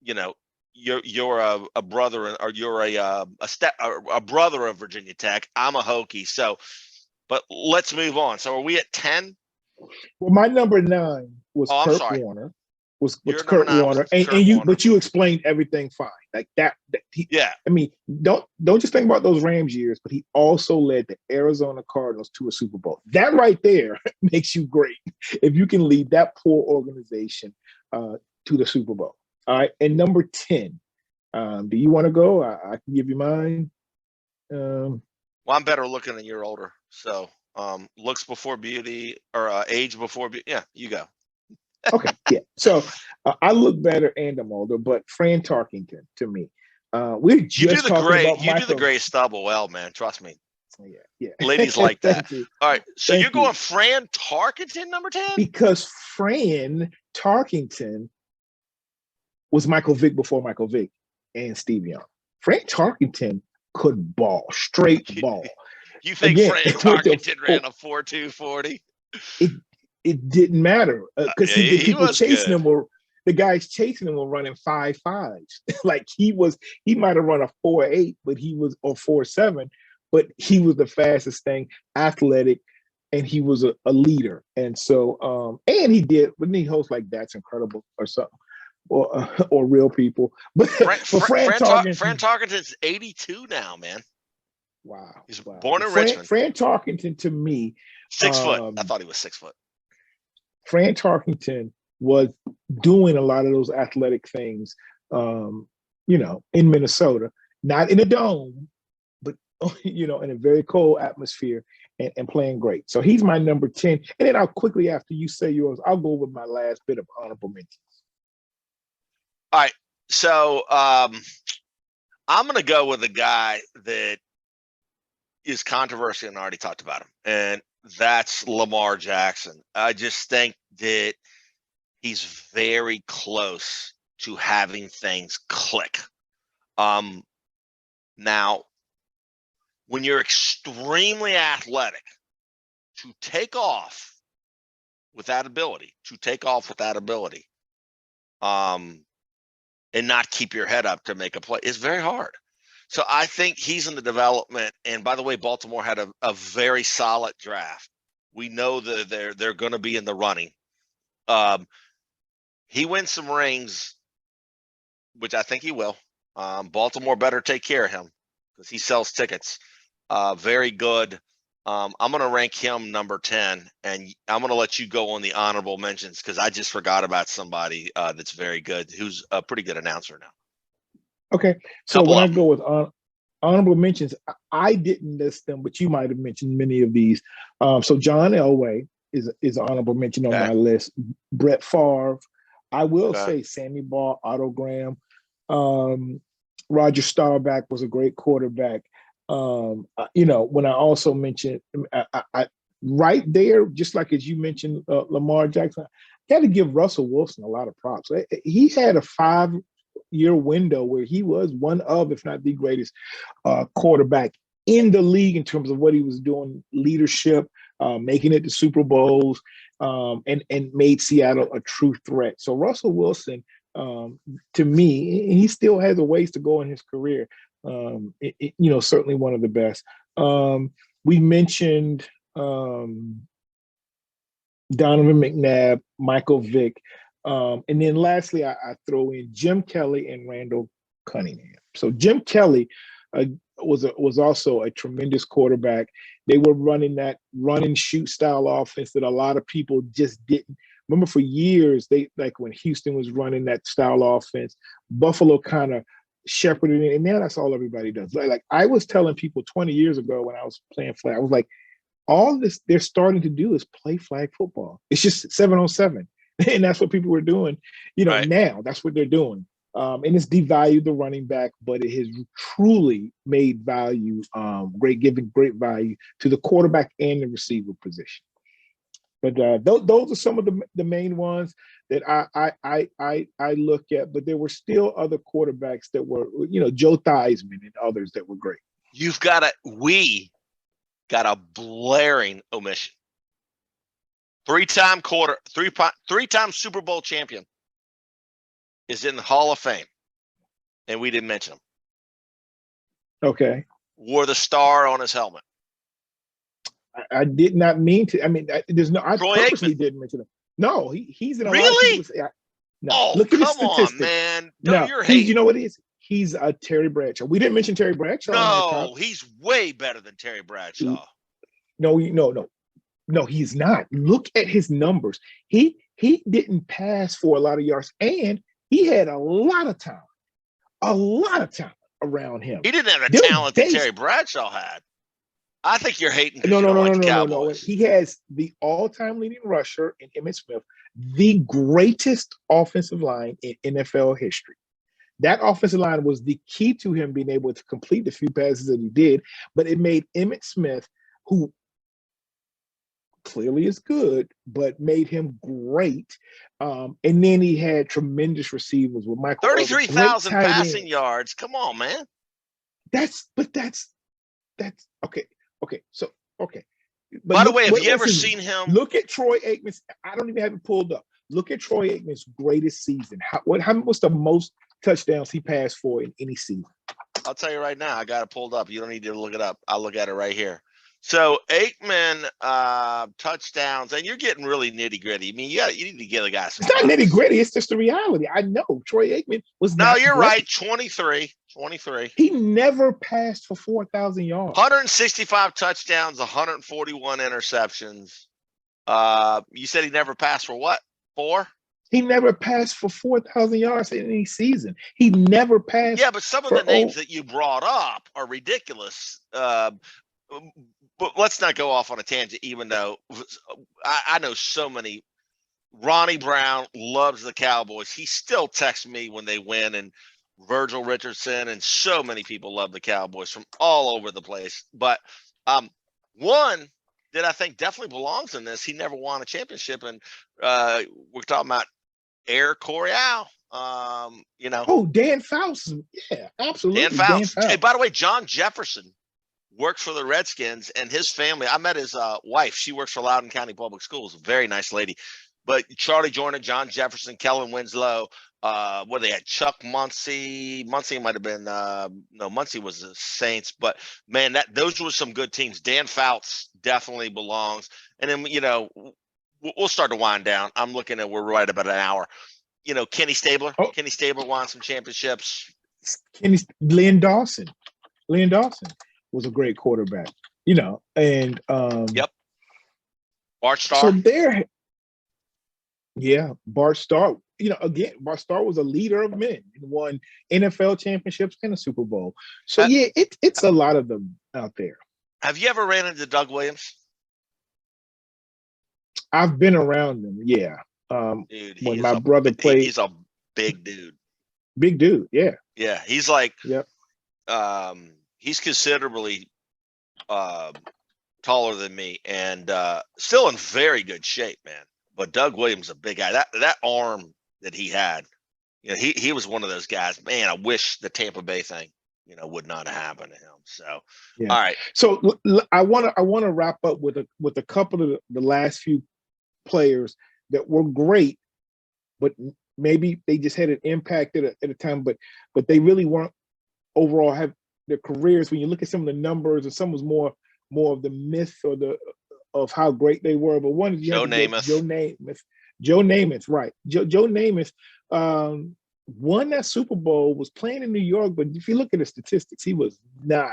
you're a brother, or you're a brother of Virginia Tech. I'm a Hokie. So, but let's move on. So are we at 10? Well, my number 9 was I'm Kurt sorry. Warner. Was Your Kurt number 9 Warner, was Kurt you, Warner. but you explained everything fine, like that. Yeah. I mean, don't just think about those Rams years, but he also led the Arizona Cardinals to a Super Bowl. That right there makes you great if you can lead that poor organization to the Super Bowl. All right, and number 10. Do you want to go? I can give you mine. Well, I'm better looking than you're older, so looks before beauty, or age before beauty. Yeah, you go. Okay, yeah. So I look better and I'm older, but Fran Tarkington to me. We're just talking about You do the gray stubble well, man. Trust me. Yeah. Ladies like that. All right. So Thank you're going Fran Tarkington, number 10? Because Fran Tarkington was Michael Vick before Michael Vick and Steve Young. Fran Tarkington could ball, straight ball. You think Fran Tarkington ran a 4.2 40? It didn't matter because the people chasing him the guys chasing him were running 5.5s. Like he might have run a 4.8, but he was, or 4.7, but he was the fastest thing, athletic, and he was a leader. And so, and he host like That's Incredible or something, or Real People. But Fran Tarkington's 82 now, man. Wow. He's born in Richmond. Fran Tarkington to me, 6 foot. I thought he was 6 foot. Fran Tarkington was doing a lot of those athletic things, in Minnesota, not in a dome, but, in a very cold atmosphere and playing great. So he's my number 10. And then I'll quickly, after you say yours, I'll go with my last bit of honorable mentions. All right. So I'm going to go with a guy that is controversial, and I already talked about him, and that's Lamar Jackson. I just think that he's very close to having things click. Now, when you're extremely athletic, to take off with that ability, and not keep your head up to make a play is very hard. So I think he's in the development. And by the way, Baltimore had a very solid draft. We know that they're going to be in the running. He wins some rings, which I think he will. Baltimore better take care of him because he sells tickets. Very good. I'm going to rank him number 10, and I'm going to let you go on the honorable mentions because I just forgot about somebody that's very good, who's a pretty good announcer now. Okay, so when I go with honorable mentions, I didn't list them, but you might have mentioned many of these. So John Elway is an honorable mention on my list. Brett Favre. I will say Sammy Baugh, Otto Graham. Roger Staubach was a great quarterback. When I also mentioned, I right there, just like as you mentioned, Lamar Jackson, I got to give Russell Wilson a lot of props. He had a 5-year window where he was one of, if not the greatest quarterback in the league in terms of what he was doing, leadership, making it to Super Bowls, and made Seattle a true threat. So Russell Wilson, to me, he still has a ways to go in his career. Certainly one of the best. We mentioned Donovan McNabb, Michael Vick, and then lastly, I throw in Jim Kelly and Randall Cunningham. So Jim Kelly uh, was also a tremendous quarterback. They were running that run and shoot style offense that a lot of people just didn't remember for years. They like when Houston was running that style offense, Buffalo kind of shepherded it, and now that's all everybody does. Like I was telling people 20 years ago when I was playing flag, I was like, all this they're starting to do is play flag football. It's just 7-on-7. And that's what people were doing. Right. Now that's what they're doing. And it's devalued the running back, but it has truly made value, giving great value to the quarterback and the receiver position. But those are some of the main ones that I look at. But there were still other quarterbacks that were, Joe Theismann and others that were great. We got a blaring omission. Three-time Super Bowl champion is in the Hall of Fame, and we didn't mention him. Okay. Wore the star on his helmet. I did not mean to. I mean, there's no. I Troy purposely Aikman. didn't mention him. No, he's in a Really? lot of people. No, Oh, look at his come statistics. on, man! No, You're hating. you know what it is? He's a Terry Bradshaw. We didn't mention Terry Bradshaw. No, he's way better than Terry Bradshaw. No, he's not. Look at his numbers. He didn't pass for a lot of yards, and he had a lot of talent around him. He didn't have the talent that Terry Bradshaw had. I think you're hating because you don't like the Cowboys. He has the all-time leading rusher in Emmitt Smith, the greatest offensive line in NFL history. That offensive line was the key to him being able to complete the few passes that he did, but it made Emmitt Smith, who clearly is good, but made him great. And then he had tremendous receivers with Michael. 33,000 passing yards. Come on, man. That's okay. Okay. So, okay. But by the way, have you ever seen him? Look at Troy Aikman's. I don't even have it pulled up. Look at Troy Aikman's greatest season. What's the most touchdowns he passed for in any season? I'll tell you right now. I got it pulled up. You don't need to look it up. I'll look at it right here. So Aikman touchdowns, and you're getting really nitty gritty. I mean, you need to give the guy some. It's not nitty gritty. It's just the reality. I know Troy Aikman was. No, you're right. 23. He never passed for 4,000 yards. 165 touchdowns, 141 interceptions. You said he never passed for what? 4? He never passed for 4,000 yards in any season. He never passed. Yeah, but some of the names that you brought up are ridiculous. But let's not go off on a tangent, even though I know so many. Ronnie Brown loves the Cowboys. He still texts me when they win, and Virgil Richardson and so many people love the Cowboys from all over the place. But one that I think definitely belongs in this, he never won a championship, and we're talking about Air Coryell. Oh, Dan Fouts. Yeah, absolutely. Dan Fouts. Hey, by the way, John Jefferson works for the Redskins, and his family. I met his wife. She works for Loudoun County Public Schools. A very nice lady. But Charlie Joyner, John Jefferson, Kellen Winslow, what they had, Chuck Muncie. Muncie might have been Muncie was the Saints, but man, those were some good teams. Dan Fouts definitely belongs. And then we'll start to wind down. I'm looking at we're right about an hour. Kenny Stabler. Oh. Kenny Stabler won some championships. Lynn Dawson was a great quarterback, and yep. Bart Starr. So Bart Starr, again, Bart Starr was a leader of men and won NFL championships and a Super Bowl. So it's a lot of them out there. Have you ever ran into Doug Williams? I've been around him, yeah. Dude, when my brother played, he's a big dude. Big dude, yeah. Yeah, he's like, yep. He's considerably taller than me, and still in very good shape, man. But Doug Williams, a big guy. That arm that he had, he was one of those guys. Man, I wish the Tampa Bay thing, would not have happened to him. So, yeah. All right. So I want to wrap up with a couple of the last few players that were great, but maybe they just had an impact at a time, but they really weren't overall have their careers. When you look at some of the numbers, and some was more of the myth or the of how great they were. But one is you have Joe to give Namath. Joe Namath, right? Joe Namath won that Super Bowl, was playing in New York, but if you look at the statistics, he was not,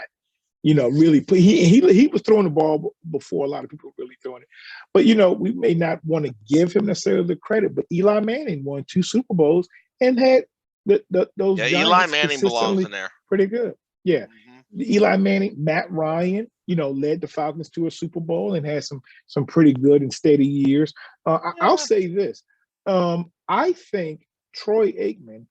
really. He was throwing the ball before a lot of people were really throwing it. But we may not want to give him necessarily the credit, but Eli Manning won 2 Super Bowls and had those Yeah, Eli Giants Manning belongs consistently in there. pretty good. Yeah, Mm-hmm. Eli Manning, Matt Ryan, led the Falcons to a Super Bowl and had some pretty good and steady years. I'll say this: I think Troy Aikman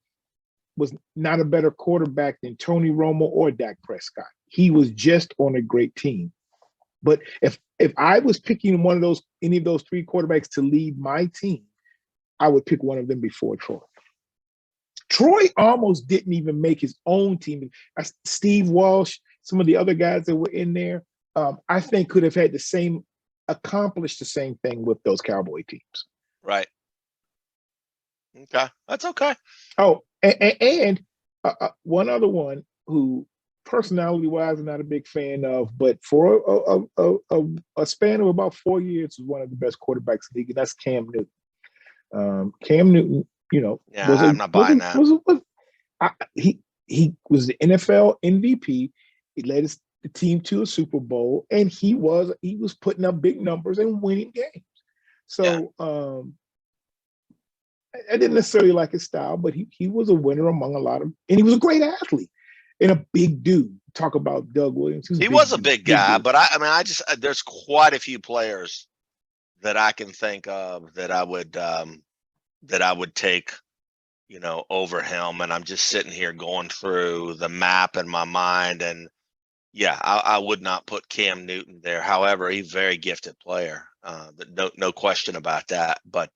was not a better quarterback than Tony Romo or Dak Prescott. He was just on a great team. But if I was picking any of those 3 quarterbacks to lead my team, I would pick one of them before Troy. Troy almost didn't even make his own team. Steve Walsh, some of the other guys that were in there, I think could have had accomplished the same thing with those Cowboy teams. Right. Okay, that's okay. Oh, and one other one who personality-wise I'm not a big fan of, but for a span of about 4 years was one of the best quarterbacks in the league, and that's Cam Newton. Cam Newton, I'm not buying that. He was the NFL MVP. He led the team to a Super Bowl, and he was putting up big numbers and winning games. So I didn't necessarily like his style, but he was a winner among a lot of, and he was a great athlete and a big dude. Talk about Doug Williams. He was a big guy, but I just there's quite a few players that I can think of that I would take, over him. And I'm just sitting here going through the map in my mind, and I would not put Cam Newton there. However, he's a very gifted player. No question about that. But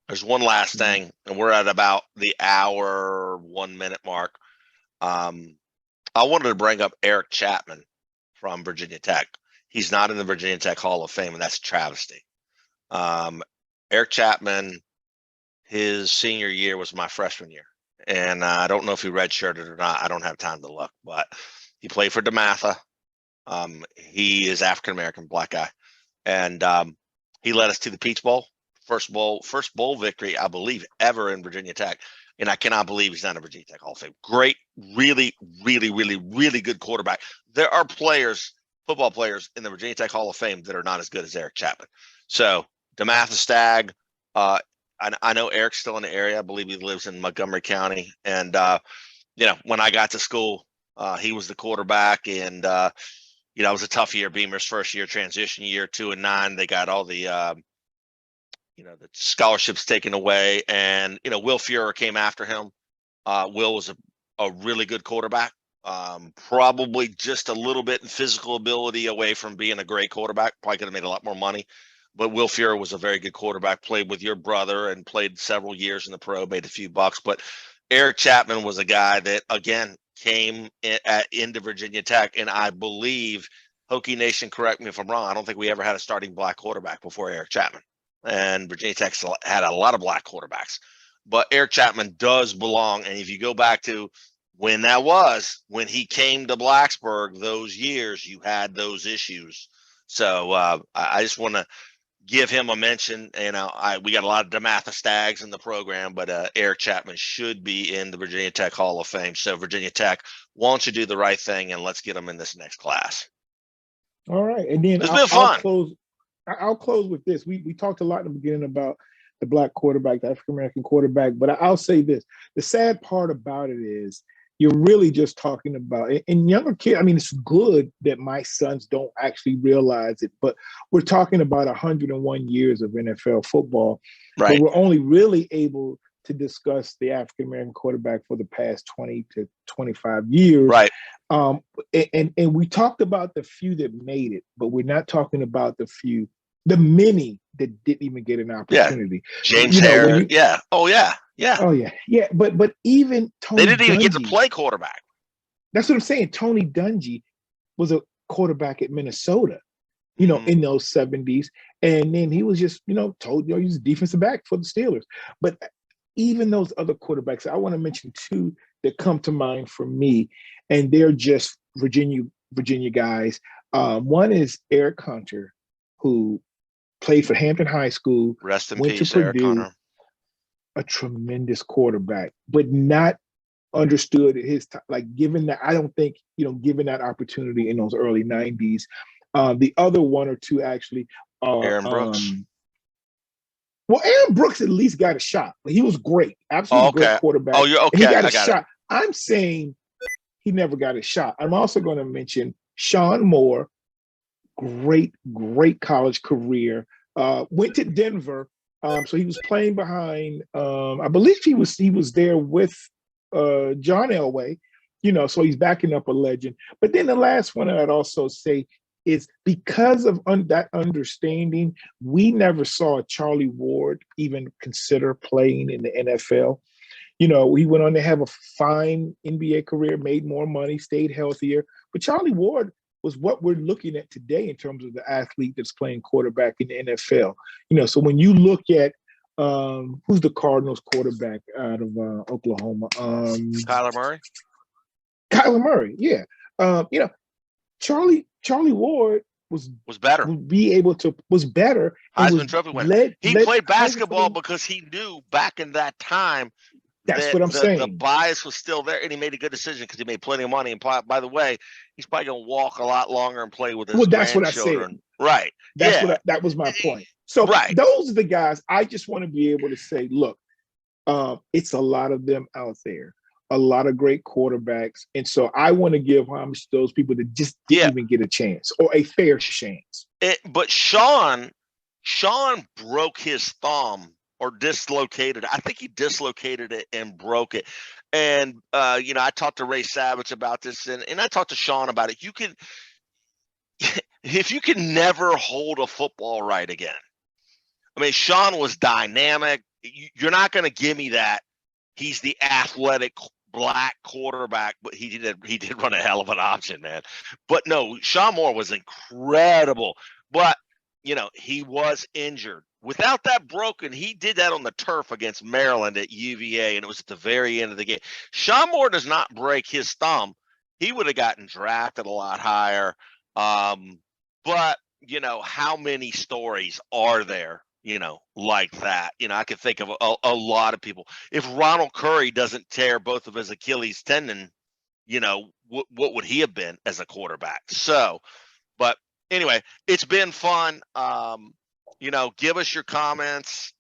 there's one last thing, and we're at about the hour 1 minute mark. I wanted to bring up Eric Chapman from Virginia Tech. He's not in the Virginia Tech Hall of Fame, and that's a travesty. Eric Chapman, his senior year was my freshman year, and I don't know if he redshirted or not. I don't have time to look, but he played for DeMatha. He is African-American, black guy, and he led us to the Peach Bowl, first bowl victory, I believe, ever in Virginia Tech. And I cannot believe he's not a Virginia Tech Hall of Fame. Great, really, really, really, really good quarterback. There are football players in the Virginia Tech Hall of Fame that are not as good as Eric Chapman. So DeMatha Stag, I know Eric's still in the area. I believe he lives in Montgomery County. And when I got to school, he was the quarterback, and it was a tough year. Beamer's first year, transition year, 2-9. They got all the the scholarships taken away, and Will Fuhrer came after him. Will was a really good quarterback, probably just a little bit in physical ability away from being a great quarterback. Probably could have made a lot more money, but Will Fuhrer was a very good quarterback. Played with your brother and played several years in the pro, made a few bucks. But Eric Chapman was a guy that again came into Virginia Tech, and I believe Hokie Nation, correct me if I'm wrong, I don't think we ever had a starting black quarterback before Eric Chapman. And Virginia Tech had a lot of black quarterbacks, but Eric Chapman does belong. And if you go back to when he came to Blacksburg, those years, you had those issues. So I just want to give him a mention. We got a lot of DeMatha Stags in the program, but Eric Chapman should be in the Virginia Tech Hall of Fame. So Virginia Tech, why don't you do the right thing and let's get him in this next class? All right, and then it's been fun. I'll close with this. We talked a lot in the beginning about the black quarterback, the African-American quarterback, but I'll say this. The sad part about it is you're really just talking about, and younger kids, it's good that my sons don't actually realize it, but we're talking about 101 years of NFL football. Right. But we're only really able to discuss the African-American quarterback for the past 20 to 25 years. Right. And we talked about the few that made it, but we're not talking about the many that didn't even get an opportunity. Yeah. James Harris. Yeah. Oh yeah. But even Tony, they didn't even get to play quarterback. That's what I'm saying. Tony Dungy was a quarterback at Minnesota, in those 70s, and then he was just told he was a defensive back for the Steelers. But even those other quarterbacks, I want to mention 2 that come to mind for me, and they're just Virginia guys. One is Eric Hunter, who played for Hampton High School, Rest in went to peace, Eric Purdue, Hunter. a tremendous quarterback, but not understood at his time. Like given that, I don't think, given that opportunity in those early 90s. The other one or two actually are Aaron Brooks. Well, Aaron Brooks at least got a shot. He was great, absolutely great quarterback. Oh, you're okay. And he got I a got shot. it. I'm saying he never got a shot. I'm also going to mention Sean Moore, great college career. Went to Denver, so he was playing behind. I believe he was there with John Elway. So he's backing up a legend. But then the last one I'd also say is because of that understanding, we never saw Charlie Ward even consider playing in the NFL. He went on to have a fine NBA career, made more money, stayed healthier. But Charlie Ward was what we're looking at today in terms of the athlete that's playing quarterback in the NFL. So when you look at who's the Cardinals quarterback out of Oklahoma? Kyler Murray. Kyler Murray, yeah. Charlie Ward was better. Was better. Heisman Trophy winner. He played basketball because he knew back in that time that's what I'm saying. The bias was still there, and he made a good decision because he made plenty of money. And by the way, he's probably going to walk a lot longer and play with his grandchildren. Right. That was my point. So those are the guys I just want to be able to say, look, it's a lot of them out there, a lot of great quarterbacks. And so I want to give homage to those people that just didn't even get a chance or a fair chance. But Sean broke his thumb or dislocated. I think he dislocated it and broke it. And, I talked to Ray Savage about this and I talked to Sean about it. If you can never hold a football right again. I mean, Sean was dynamic. You're not going to give me that. He's the athletic black quarterback, but he did run a hell of an option, man. But no, Sean Moore was incredible. But, he was injured. Without that broken, he did that on the turf against Maryland at UVA, and it was at the very end of the game. Sean Moore does not break his thumb. He would have gotten drafted a lot higher. But, how many stories are there, like that? I could think of a lot of people. If Ronald Curry doesn't tear both of his Achilles tendon, what would he have been as a quarterback? So, but anyway, it's been fun. Give us your comments.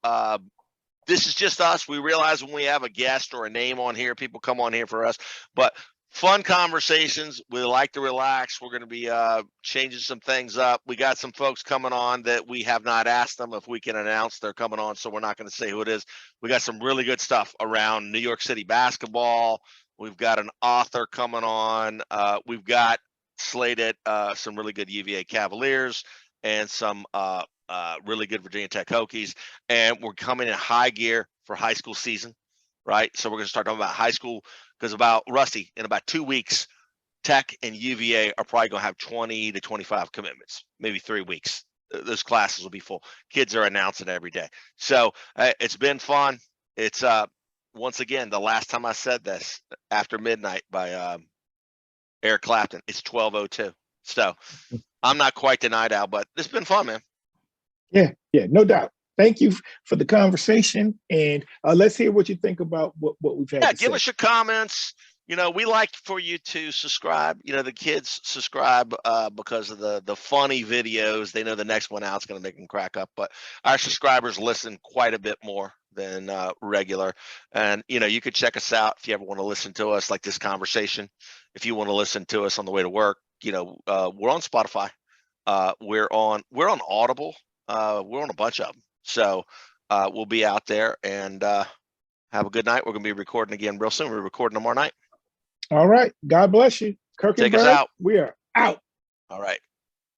This is just us. We realize when we have a guest or a name on here, people come on here for us, but fun conversations. We like to relax. We're going to be changing some things up. We got some folks coming on that we have not asked them if we can announce they're coming on, so we're not going to say who it is. We got some really good stuff around New York City basketball. We've got an author coming on. We've got slated some really good UVA Cavaliers and some really good Virginia Tech Hokies. And we're coming in high gear for high school season, right? So we're going to start talking about high school because Rusty, in about 2 weeks, Tech and UVA are probably going to have 20 to 25 commitments, maybe 3 weeks. Those classes will be full. Kids are announcing every day. So it's been fun. It's once again, the last time I said this after midnight by Eric Clapton, it's 12:02. So I'm not quite the night owl, but it's been fun, man. Yeah, no doubt. Thank you for the conversation, and let's hear what you think about what we've had. Yeah, give us your comments. We like for you to subscribe. The kids subscribe because of the funny videos. They know the next one out's going to make them crack up. But our subscribers listen quite a bit more than regular. And, you could check us out if you ever want to listen to us like this conversation. If you want to listen to us on the way to work, we're on Spotify. We're on Audible. We're on a bunch of them. So we'll be out there and have a good night. We're going to be recording again real soon. We're recording tomorrow night. All right. God bless you. Kirk and Byrd, us out. We are out. All right.